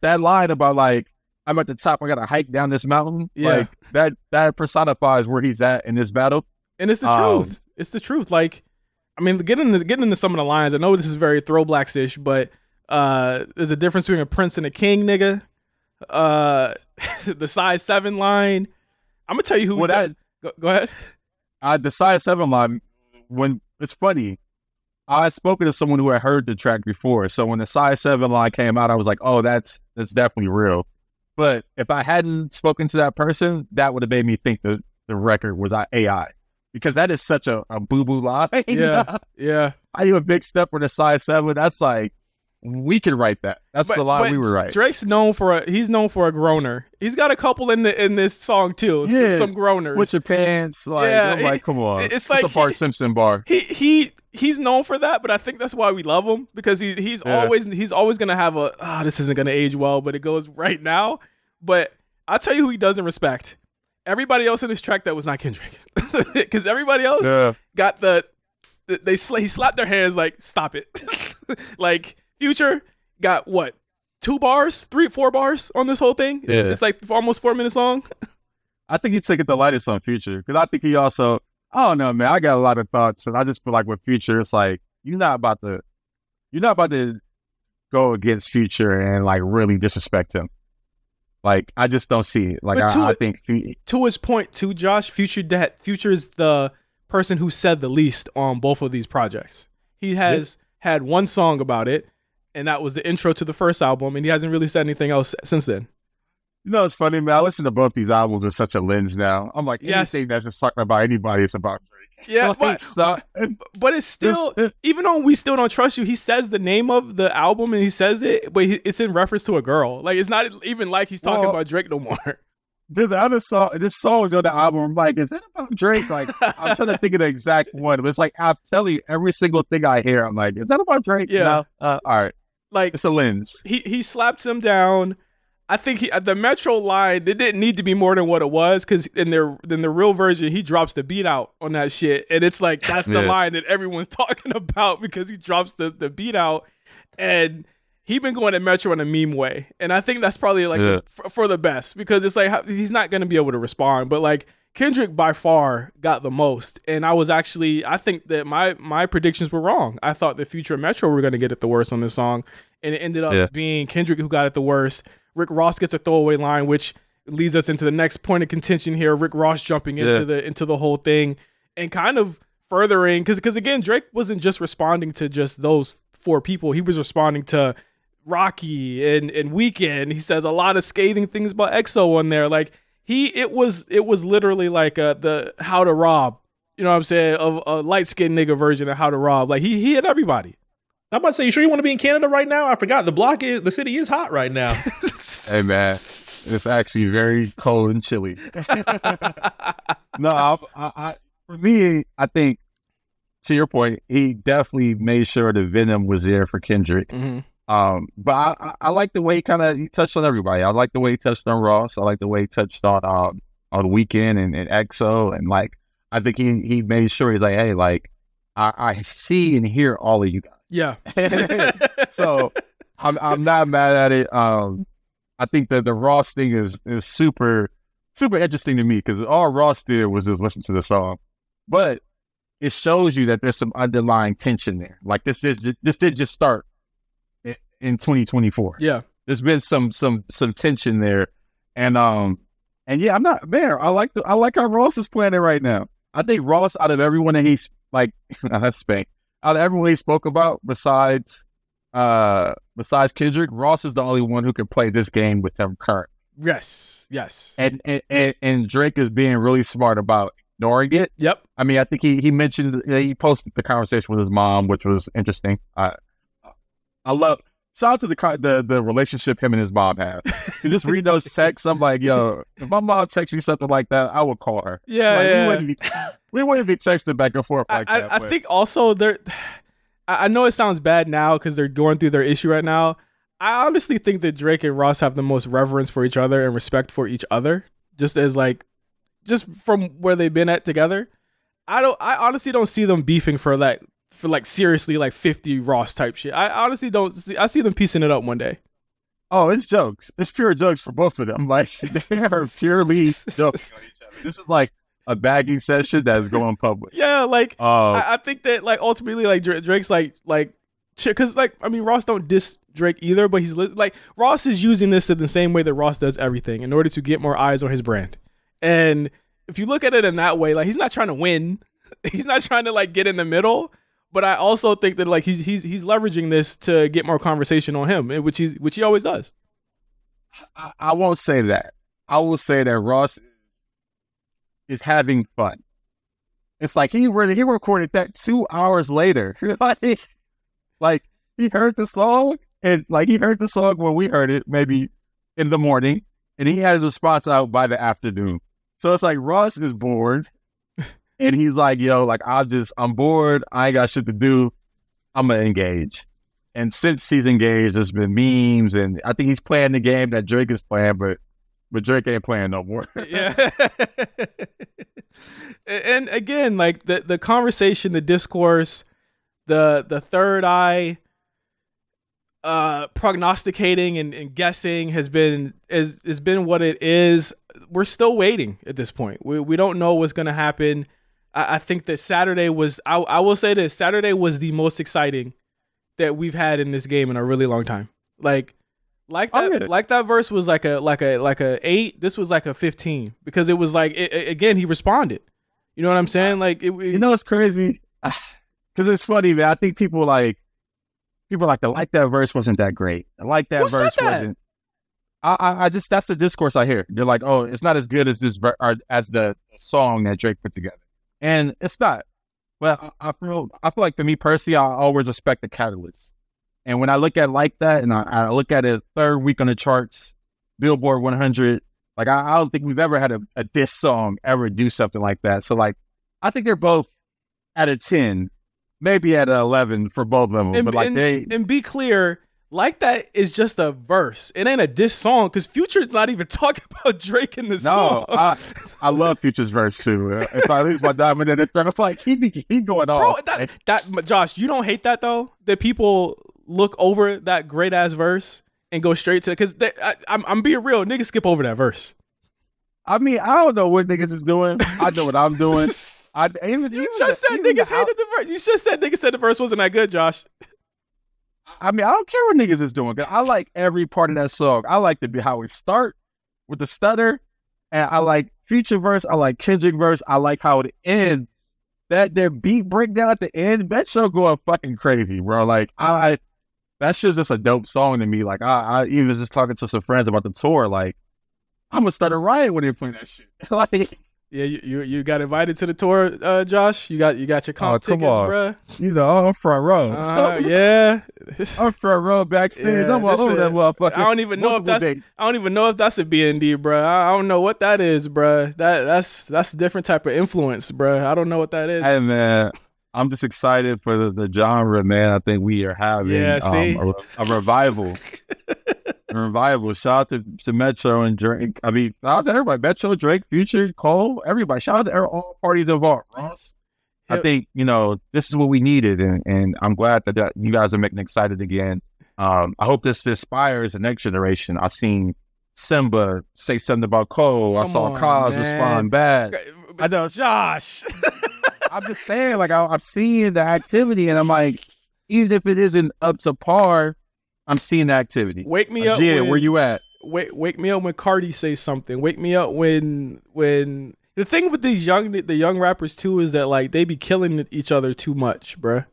that line about like I'm at the top, I gotta hike down this mountain. Yeah. Like that personifies where he's at in this battle. And it's the truth. It's the truth. Like, I mean, getting into some of the lines, I know this is very throwblacks-ish, but there's a difference between a prince and a king, nigga. The size 7 line. I'm gonna tell you who. Go ahead. The size 7 line. When it's funny, I had spoken to someone who had heard the track before, so when the size 7 line came out, I was like, "Oh, that's definitely real." But if I hadn't spoken to that person, that would have made me think the record was AI, because that is such a boo-boo line. Yeah. I do a big step for the size 7. That's like, we can write that. That's the line we were writing. Drake's known for a groner. He's got a couple in this song too. Yeah, some groaners. With your pants, like, I'm like, come on. It's like a Bart Simpson bar. He's known for that, but I think that's why we love him, because he's always gonna have this isn't gonna age well, but it goes right now. But I'll tell you who he doesn't respect. Everybody else in this track that was not Kendrick, because everybody else got he slapped their hands like, stop it. Like, Future got what, 2 bars, 3, 4 bars on this whole thing. It's like almost 4 minutes long. I think he took it the lightest on Future, because I think he also, I don't know, man, I got a lot of thoughts, and I just feel like with Future, it's like you're not about to go against Future and like really disrespect him. Like, I just don't see it. Like, I think to his point too, Josh, Future is the person who said the least on both of these projects. He has had one song about it, and that was the intro to the first album, and he hasn't really said anything else since then. You know, it's funny, man. I listen to both these albums with such a lens now. I'm like, anything that's just talking about anybody is about Drake. Yeah, like, but it's still, even though We Still Don't Trust You, he says the name of the album and he says it, but it's in reference to a girl. Like, it's not even like he's talking about Drake no more. There's another song. This song is on the album. I'm like, is that about Drake? Like, I'm trying to think of the exact one. But it's like, I'm telling you, every single thing I hear, I'm like, is that about Drake? Yeah. No? All right. Like, it's a lens. He slaps him down. I think the Metro line, it didn't need to be more than what it was, because in the real version, he drops the beat out on that shit. And it's like, that's the line that everyone's talking about, because he drops the beat out. And he been going at Metro in a meme way. And I think that's probably like for the best, because it's like, he's not going to be able to respond. But like, Kendrick by far got the most. And I think that my predictions were wrong. I thought the future Metro were going to get it the worst on this song. And it ended up being Kendrick who got it the worst. Rick Ross gets a throwaway line, which leads us into the next point of contention here. Rick Ross jumping into the whole thing and kind of furthering, because again, Drake wasn't just responding to just those 4 people. He was responding to Rocky and Weeknd. He says a lot of scathing things about EXO on there. Like it was literally like the How to Rob, you know what I'm saying, of a light skinned nigga version of How to Rob. Like he hit everybody. I'm about to say, you sure you want to be in Canada right now? I forgot the city is hot right now. Hey man, it's actually very cold and chilly. No, for me, I think, to your point, he definitely made sure the venom was there for Kendrick. Mm-hmm. But I like the way he touched on everybody. I like the way he touched on Ross. I like the way he touched on Weeknd and EXO, and like I think he made sure he's like, hey, like I see and hear all of you guys. Yeah. So I'm not mad at it. I think that the Ross thing is super, super interesting to me, because all Ross did was just listen to the song. But it shows you that there's some underlying tension there. Like this did just start in 2024. Yeah. There's been some tension there. And yeah, I'm not man, I like how Ross is playing it right now. I think Ross, out of everyone that he's like that's Spank. Out of everyone he spoke about, besides Kendrick, Ross is the only one who can play this game with them current. Yes. And Drake is being really smart about ignoring it. Yep. I mean, I think he mentioned, he posted the conversation with his mom, which was interesting. I love, shout out to the relationship him and his mom have. You just read those texts. I'm like, yo, if my mom texts me something like that, I would call her. Yeah, like, we wouldn't be texting back and forth like that. I think also I know it sounds bad now because they're going through their issue right now. I honestly think that Drake and Ross have the most reverence for each other and respect for each other, just from where they've been at together. I honestly don't see them beefing for seriously like 50 Ross type shit. I honestly don't see. I see them piecing it up one day. Oh, it's jokes. It's pure jokes for both of them. Like, they are purely jokes on each other. This is like a bagging session that is going public. Yeah, like I think that like ultimately like Drake's like because like I mean Ross don't diss Drake either, but he's like Ross is using this in the same way that Ross does everything in order to get more eyes on his brand. And if you look at it in that way, like he's not trying to win, he's not trying to like get in the middle. But I also think that like he's leveraging this to get more conversation on him, which he always does. I won't say that. I will say that Ross is having fun. It's like he recorded that 2 hours later. like he heard the song, and like he heard the song when we heard it, maybe in the morning, and he had his response out by the afternoon. So it's like Ross is bored. And he's like, yo, like, I'm bored. I ain't got shit to do. I'm going to engage. And since he's engaged, there's been memes. And I think he's playing the game that Drake is playing, but Drake ain't playing no more. Yeah. And again, like the conversation, the discourse, the third eye, prognosticating and guessing has been what it is. We're still waiting at this point. We don't know what's going to happen. I think that Saturday was, I will say this, Saturday was the most exciting that we've had in this game in a really long time. Like that verse was like a 8. This was like a 15 because it was like, again, he responded. You know what I'm saying? Like, you know, it's crazy because it's funny, man. I think people like that verse wasn't that great. Like that verse wasn't. I just, that's the discourse I hear. They're like, oh, it's not as good as as the song that Drake put together. And it's not. But I feel like for me personally, I always respect the catalyst. And when I look at like that, and I look at it 3rd week on the charts, Billboard 100, like I don't think we've ever had a diss song ever do something like that. So like, I think they're both at a 10, maybe at an 11 for both of them. And be clear, Like That is just a verse. It ain't a diss song because Future's not even talking about Drake in the song. No, I love Future's verse too. If I lose my diamond in the thread, I'm like, he going off. Bro, that Josh, you don't hate that though? That people look over that great ass verse and go straight to, because I'm being real, niggas skip over that verse. I mean, I don't know what niggas is doing. I know what I'm doing. You just said niggas hated the verse. You just said niggas said the verse wasn't that good, Josh. I mean, I don't care what niggas is doing. I like every part of that song. I like how it start with the stutter, and I like Future verse. I like Kendrick verse. I like how it ends. Their beat breakdown at the end, that show going fucking crazy, bro. Like that shit's just a dope song to me. Like I even just talking to some friends about the tour. Like I'm gonna start a riot when they play that shit. Like. Yeah, you got invited to the tour, Josh. You got your comp tickets, bro. You know, I'm front row. Yeah, I'm front row backstage. Yeah, I'm all over that motherfucker. I don't even know if that's a BND, bro. I don't know what that is, bro. That's a different type of influence, bro. I don't know what that is. Hey man, I'm just excited for the genre, man. I think we are having a revival. Revival. Shout out to Metro and Drake. I mean, shout out to everybody. Metro, Drake, Future, Cole, everybody. Shout out to all parties involved. Ross. I think, this is what we needed, and I'm glad that you guys are making excited again. I hope this inspires the next generation. I seen Simba say something about Cole. I saw Kaz respond bad. I know, Josh. I'm just saying, like, I'm seeing the activity, and I'm like, even if it isn't up to par, I'm seeing the activity. Wake me up. Where you at? Wake me up when Cardi says something. Wake me up when the thing with the young rappers too is that like they be killing each other too much, bruh.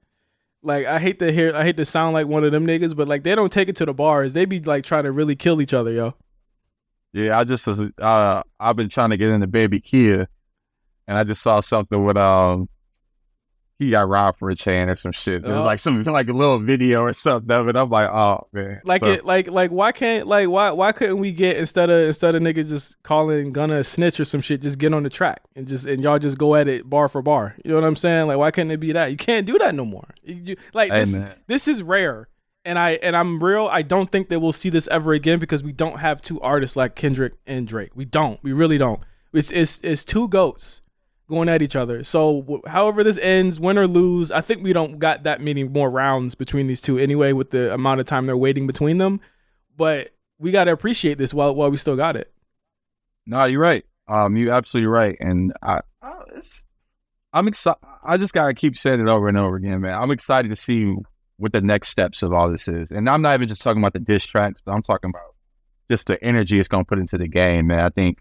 Like I hate to sound like one of them niggas, but like they don't take it to the bars. They be like trying to really kill each other, yo. Yeah, I've been trying to get into Baby Kia, and I just saw something with he got robbed for a chain or some shit. There was like a little video or something of it. I'm like, oh man. Why couldn't we get instead of niggas just calling Gunna a snitch or some shit, just get on the track and y'all just go at it bar for bar. You know what I'm saying? Like why couldn't it be that? You can't do that no more. This is rare. And I'm real. I don't think that we'll see this ever again because we don't have two artists like Kendrick and Drake. We don't. We really don't. It's two goats going at each other. So however this ends, win or lose, I think we don't got that many more rounds between these two anyway with the amount of time they're waiting between them. But we got to appreciate this while we still got it. No, you're right. You're absolutely right. And I'm excited. I just got to keep saying it over and over again, man. I'm excited to see what the next steps of all this is. And I'm not even just talking about the diss tracks, but I'm talking about just the energy it's going to put into the game, man. I think,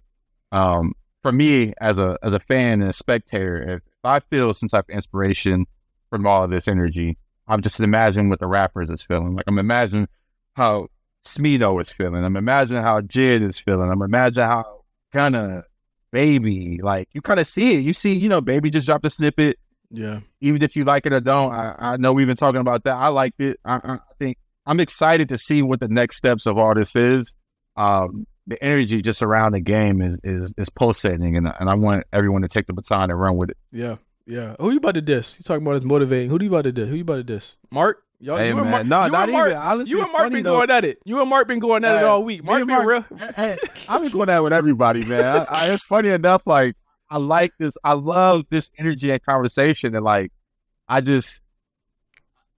for me, as a fan and a spectator, if I feel some type of inspiration from all of this energy, I'm just imagining what the rappers is feeling. Like I'm imagining how Smeedo is feeling. I'm imagining how Jid is feeling. I'm imagining how Gunna, Baby, like you kind of see it. You see, Baby just dropped a snippet. Yeah. Even if you like it or don't, I know we've been talking about that. I liked it. I think I'm excited to see what the next steps of all this is. The energy just around the game is pulsating, and I want everyone to take the baton and run with it. Yeah. Who you about to diss? You talking about as motivating? Who you about to diss? Mark? Y'all, hey, you man. No, not even. Honestly, you and Mark been going at it. You and Mark been going at it all week. Mark been real. Hey, I've been going at it with everybody, man. It's funny enough. Like I like this. I love this energy and conversation, and like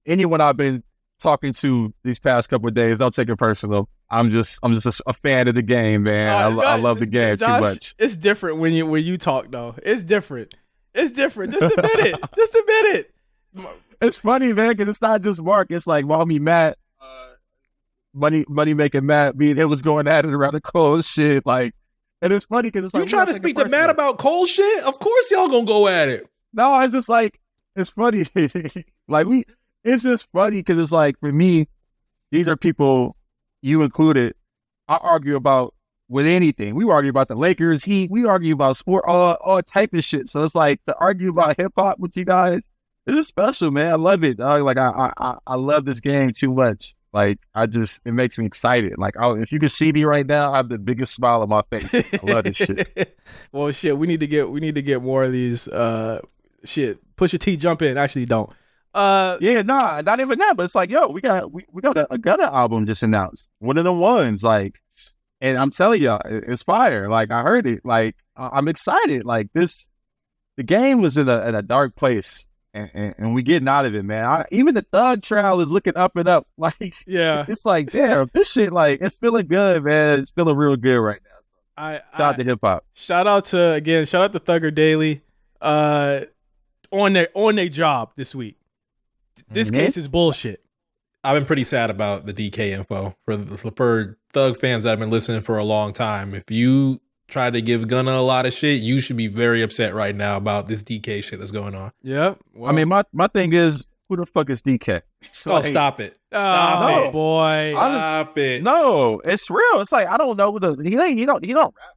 anyone I've been talking to these past couple of days, don't take it personal. I'm just a fan of the game, man. I love the game Josh, too much. It's different when you talk though. It's different. Just admit it. It's funny, man, because it's not just Mark. It's like homie Matt, money making Matt. Me and him was going at it around the Cole shit. Like, and it's funny because it's like you trying to speak to Matt about Cole shit. Of course, y'all gonna go at it. No, it's just like it's funny. It's just funny because it's like for me, these are people, you included, I argue about with anything. We argue about the Lakers, Heat. We argue about sport, all type of shit. So it's like to argue about hip hop with you guys, it's just special, man. I love it. I love this game too much. Like it makes me excited. Like if you can see me right now, I have the biggest smile on my face. I love this shit. Well, shit, we need to get more of these. Shit, Pusha T jump in. Actually, don't. Yeah, nah, not even that. But it's like, yo, we got a Gunna album just announced. One of the ones, like, and I'm telling y'all, it's fire. Like, I heard it. Like, I'm excited. Like, the game was in a dark place, and we getting out of it, man. Even the Thug trial is looking up and up. Like, Yeah. it's like, damn, this shit, like, it's feeling good, man. It's feeling real good right now. Shout out to hip hop. Shout out to Thugger Daily, on their job this week. This case is bullshit. I've been pretty sad about the DK info for Thug fans that have been listening for a long time. If you try to give Gunna a lot of shit, you should be very upset right now about this DK shit that's going on. Yep. Well, I mean, my thing is, who the fuck is DK? Like, stop it. Stop it. Boy. Stop it. No, it's real. It's like, I don't know he don't rap.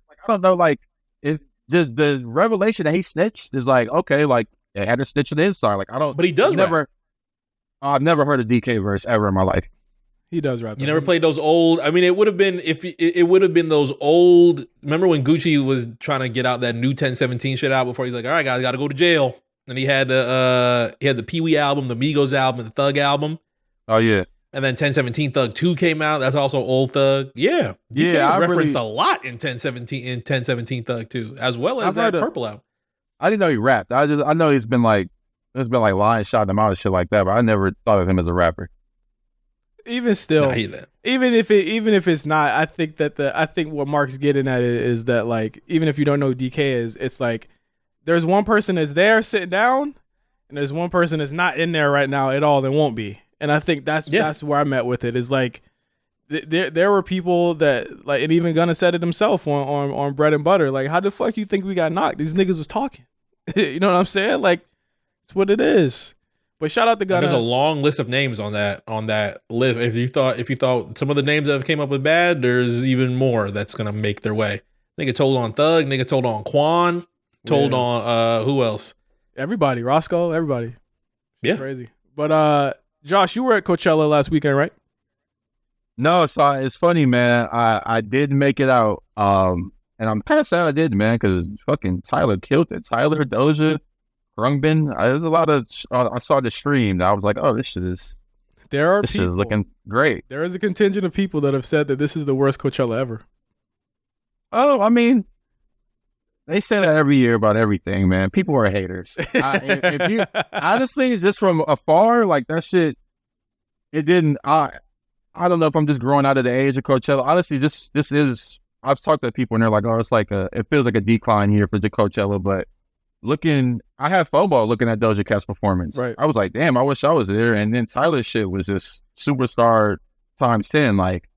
Like, I don't know, like, if just the revelation that he snitched is like, okay, like, they had to snitch on the inside. Like, I don't. But he does rap. I've never heard a DK verse ever in my life. He does rap. You never played those old. I mean, it would have been it would have been those old. Remember when Gucci was trying to get out that new 1017 shit out before he's like, all right, guys, got to go to jail. And he had the Pee Wee album, the Migos album, and the Thug album. Oh yeah. And then 1017 Thug 2 came out. That's also old Thug. Yeah. DK I referenced a lot in 1017 Thug 2, as well as that Purple album. I didn't know he rapped. I know he's been like lying, shouting him out and shit like that, but I never thought of him as a rapper. Even still, even if it's not, I think what Mark's getting at is that, like, even if you don't know who DK is, it's like there's one person that's there sitting down, and there's one person that's not in there right now at all and won't be. And I think that's where I'm at with it. Is like there were people that, like, and even Gunna said it himself on Bread and Butter. Like, how the fuck you think we got knocked? These niggas was talking. You know what I'm saying? Like, it's what it is. But shout out to Gunna. There's a long list of names on that list. If you thought some of the names that came up with bad, there's even more that's gonna make their way. Nigga told on Thug. Nigga told on Quan. Told on who else? Everybody. Roscoe. Everybody. Yeah. Crazy. But Josh, you were at Coachella last weekend, right? No, so it's funny, man. I did make it out, and I'm kind of sad I did, man, because fucking Tyler killed it. Tyler, Doja, Khruangbin. There's a lot of. I saw the stream. I was like, oh, this shit is. This shit is looking great. There is a contingent of people that have said that this is the worst Coachella ever. Oh, I mean, they say that every year about everything, man. People are haters. If you honestly, just from afar, like that shit, it didn't. I don't know if I'm just growing out of the age of Coachella. Honestly, this is. I've talked to people and they're like, oh, it's like it feels like a decline here for the Coachella. But I had FOMO looking at Doja Cat's performance. Right. I was like, damn, I wish I was there. And then Tyler's shit was just superstar times 10. Like,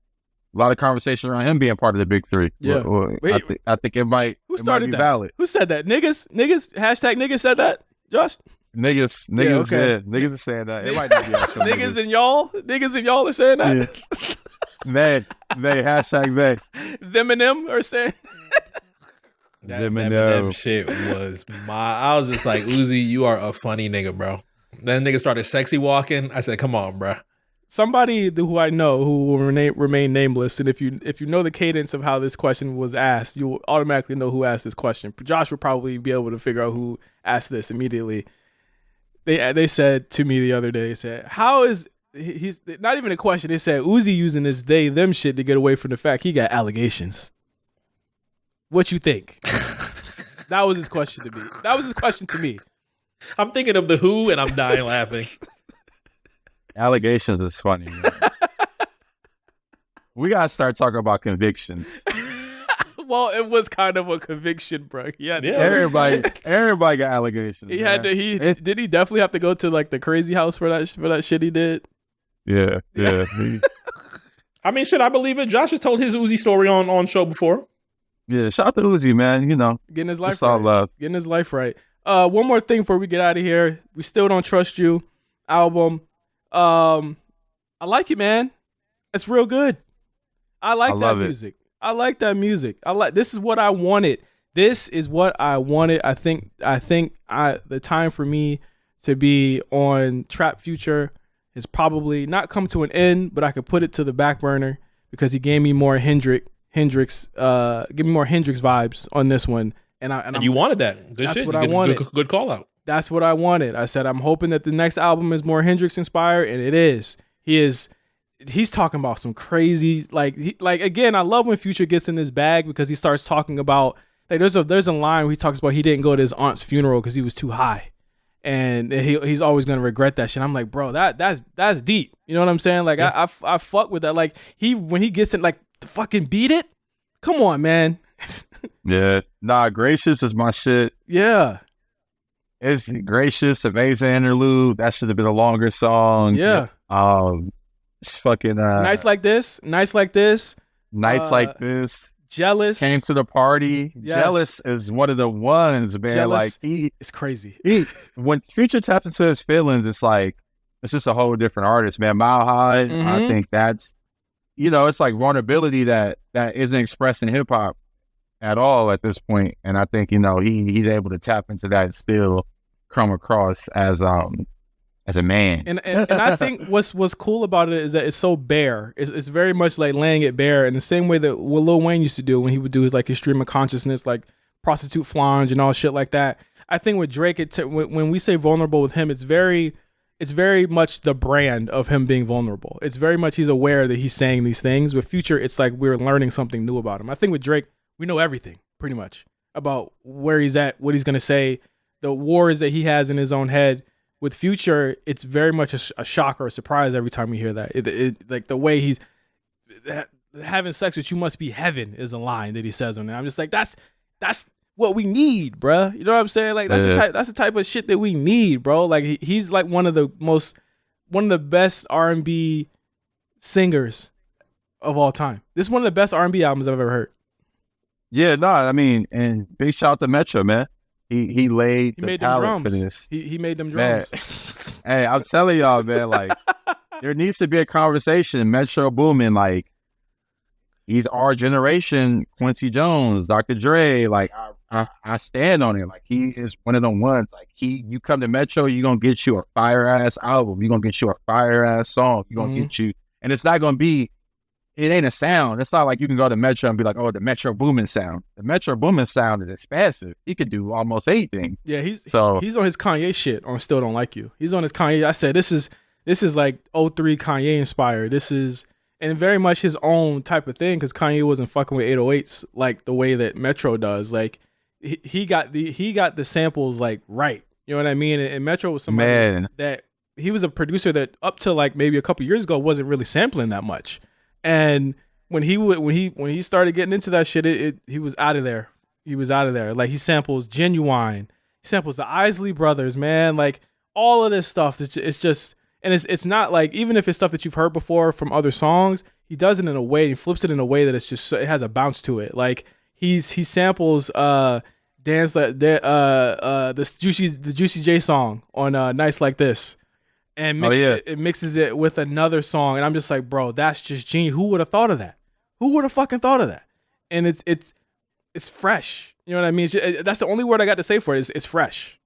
a lot of conversation around him being part of the big three. Yeah. I think it might. Who started be that? Valid. Who said that? Niggas. Hashtag niggas said that. Josh. Niggas are saying that. It might not be actual niggas and y'all are saying that. Yeah. they hashtag they. Them and them are saying. That Eminem shit was I was just like, Uzi, you are a funny nigga, bro. Then nigga started sexy walking. I said, come on, bro. Somebody who I know who will remain nameless, and if you know the cadence of how this question was asked, you will automatically know who asked this question. Josh would probably be able to figure out who asked this immediately. They said to me the other day, they said, how is he's not even a question. They said Uzi using this they them shit to get away from the fact he got allegations. What you think? That was his question to me. I'm thinking of the Who and I'm dying laughing. Allegations is funny. We gotta start talking about convictions. Well, it was kind of a conviction, bro. Everybody got allegations. Did he definitely have to go to like the crazy house for that shit he did? Yeah. I mean, shit, I believe it. Josh has told his Uzi story on show before. Yeah, shout out to Uzi, man. You know, getting his life right. Getting his life right. One more thing before we get out of here. We Still Don't Trust You album. I like it, man. It's real good. I like that music. I like that music. This is what I wanted. I think the time for me to be on Trap Future has probably not come to an end, but I could put it to the back burner because he gave me more Hendrix vibes on this one. And you wanted that. Good that's shit. What I wanted. Good call out. That's what I wanted. I said, I'm hoping that the next album is more Hendrix inspired, and it is. He's talking about some crazy, like again, I love when Future gets in this bag because he starts talking about, like, there's a line where he talks about he didn't go to his aunt's funeral because he was too high. And he's always gonna regret that shit. I'm like, bro, that's deep. You know what I'm saying? Like, yeah. I fuck with that. Like, when he gets in, like, to fucking beat it. Come on, man. Yeah, nah, Gracious is my shit. Yeah, it's Gracious, amazing interlude. That should have been a longer song. Yeah. It's fucking nights like this. Jealous came to the party. Yes. Jealous is one of the ones, man. Jealous, like it's crazy. When Future taps into his feelings, it's like it's just a whole different artist, man. Mile High, I think that's, it's like vulnerability that isn't expressed in hip hop at all at this point. And I think he's able to tap into that and still come across as a man. And I think what's cool about it is that it's so bare. It's very much like laying it bare in the same way that what Lil Wayne used to do when he would do his, like, his stream of consciousness, like prostitute flange and all shit like that. I think with Drake, when we say vulnerable with him, it's very much the brand of him being vulnerable. It's very much he's aware that he's saying these things. With Future, it's like we're learning something new about him. I think with Drake, we know everything pretty much about where he's at, what he's going to say, the wars that he has in his own head. With Future, it's very much a shock or a surprise every time we hear that. It like the way he's having sex with you must be heaven is a line that he says on there. I'm just like, that's what we need, bruh. You know what I'm saying? Like, that's the type of shit that we need, bro. Like, he's like one of the best R&B singers of all time. This is one of the best R&B albums I've ever heard. Yeah, no, I mean, and big shout out to Metro, man. He laid the palette for this. He made them drums. Hey, I'm telling y'all, man, like, there needs to be a conversation. Metro Boomin, like, he's our generation, Quincy Jones, Dr. Dre. Like, I stand on it. Like, he is one of them ones. Like, you come to Metro, you're going to get you a fire-ass album. You're going to get you a fire-ass song. You're going to get you, and it's not going to be, it ain't a sound. It's not like you can go to Metro and be like, oh, the Metro Boomin sound. The Metro Boomin sound is expansive. He could do almost anything. Yeah, he's on his Kanye shit on Still Don't Like You. He's on his Kanye. I said, this is like 03 Kanye inspired. This is, and very much his own type of thing, because Kanye wasn't fucking with 808s like the way that Metro does. Like, he got the samples like right. You know what I mean? And Metro was somebody that he was a producer that up to like maybe a couple years ago wasn't really sampling that much. And when he started getting into that shit, he was out of there. He was out of there. Like, he samples Genuine, he samples the Isley Brothers, man. Like, all of this stuff. It's just, and it's not like, even if it's stuff that you've heard before from other songs, he does it in a way. He flips it in a way that it's just, it has a bounce to it. Like, he samples dance the Juicy J song on Nights Like This. And it mixes it with another song, and I'm just like, bro, that's just genius. Who would have thought of that? Who would have fucking thought of that? And it's fresh. You know what I mean? That's the only word I got to say for it. It's fresh.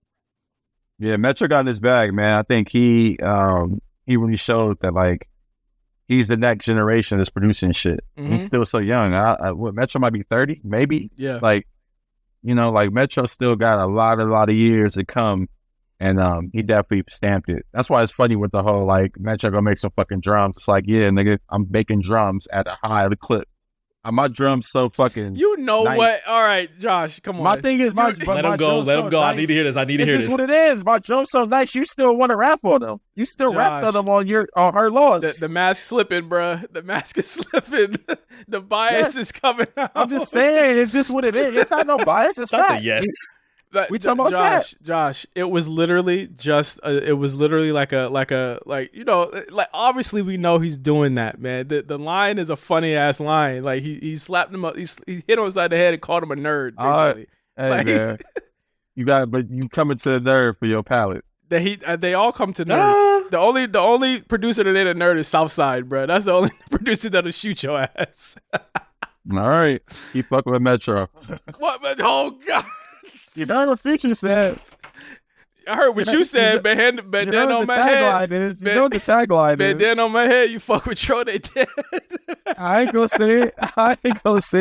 Yeah, Metro got in his bag, man. I think he really showed that, like, he's the next generation that's producing shit. He's still so young. Metro might be 30, maybe. Yeah. Like, like, Metro still got a lot of years to come. And he definitely stamped it. That's why it's funny with the whole, like, Metro gonna make some fucking drums. It's like, yeah, nigga, I'm making drums at a high clip. My drums so fucking nice. What? All right, Josh, come on. My thing is, let him go. Let him go. Nice. I need to hear this. This is what it is. My drums so nice. You still want to rap on them. You still rap on them on her loss. The mask slipping, bruh. The mask is slipping. The bias is coming out. I'm just saying, is this what it is? It's not no bias. It's not. Yes. We talking about Josh. It was literally just. It was literally like obviously we know he's doing that, man. The line is a funny ass line. Like, he slapped him up. He hit him upside the head and called him a nerd. Basically, hey, man, but you coming to the nerd for your palate. They all come to nerds. The only producer that ain't a nerd is Southside, bro. That's the only producer that'll shoot your ass. All right, keep fucking with Metro. What? Oh God. You know what Future said. I heard what you said, bandana on my head. You know what the tagline is. Bandana on my head, you fuck with Tro, they dead. I ain't gonna say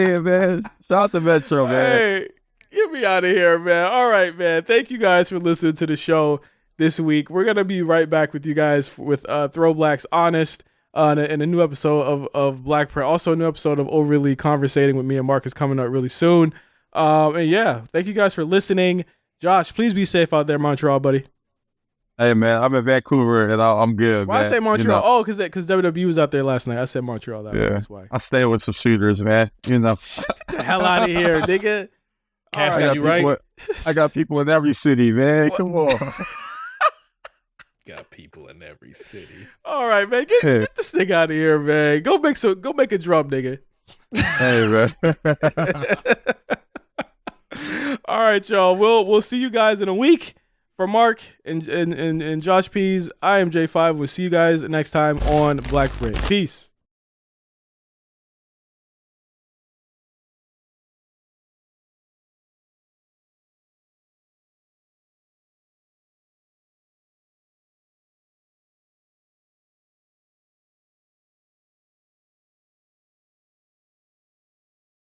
it. Man. Shout out to Metro, man. Hey, Get me out of here, man. All right, man. Thank you guys for listening to the show this week. We're going to be right back with you guys with Throw Blacks Honest in a new episode of BlkPrint. Also, a new episode of Overly Conversating with me and Mark is coming up really soon. And yeah, thank you guys for listening. Josh, please be safe out there, Montreal, buddy. Hey, man, I'm in Vancouver, and I'm good, Why man. I say Montreal? You know, because WWE was out there last night. I said Montreal. That's why. I stay with some shooters, man. You know. Get the hell out of here, nigga. Cash got you right. I got people in every city, man. What? Come on. Got people in every city. All right, man. Get this nigga out of here, man. Go make a drum, nigga. Hey, man. All right, y'all. We'll see you guys in a week. For Mark and Josh Pease, I am J5. We'll see you guys next time on BlkPrint. Peace.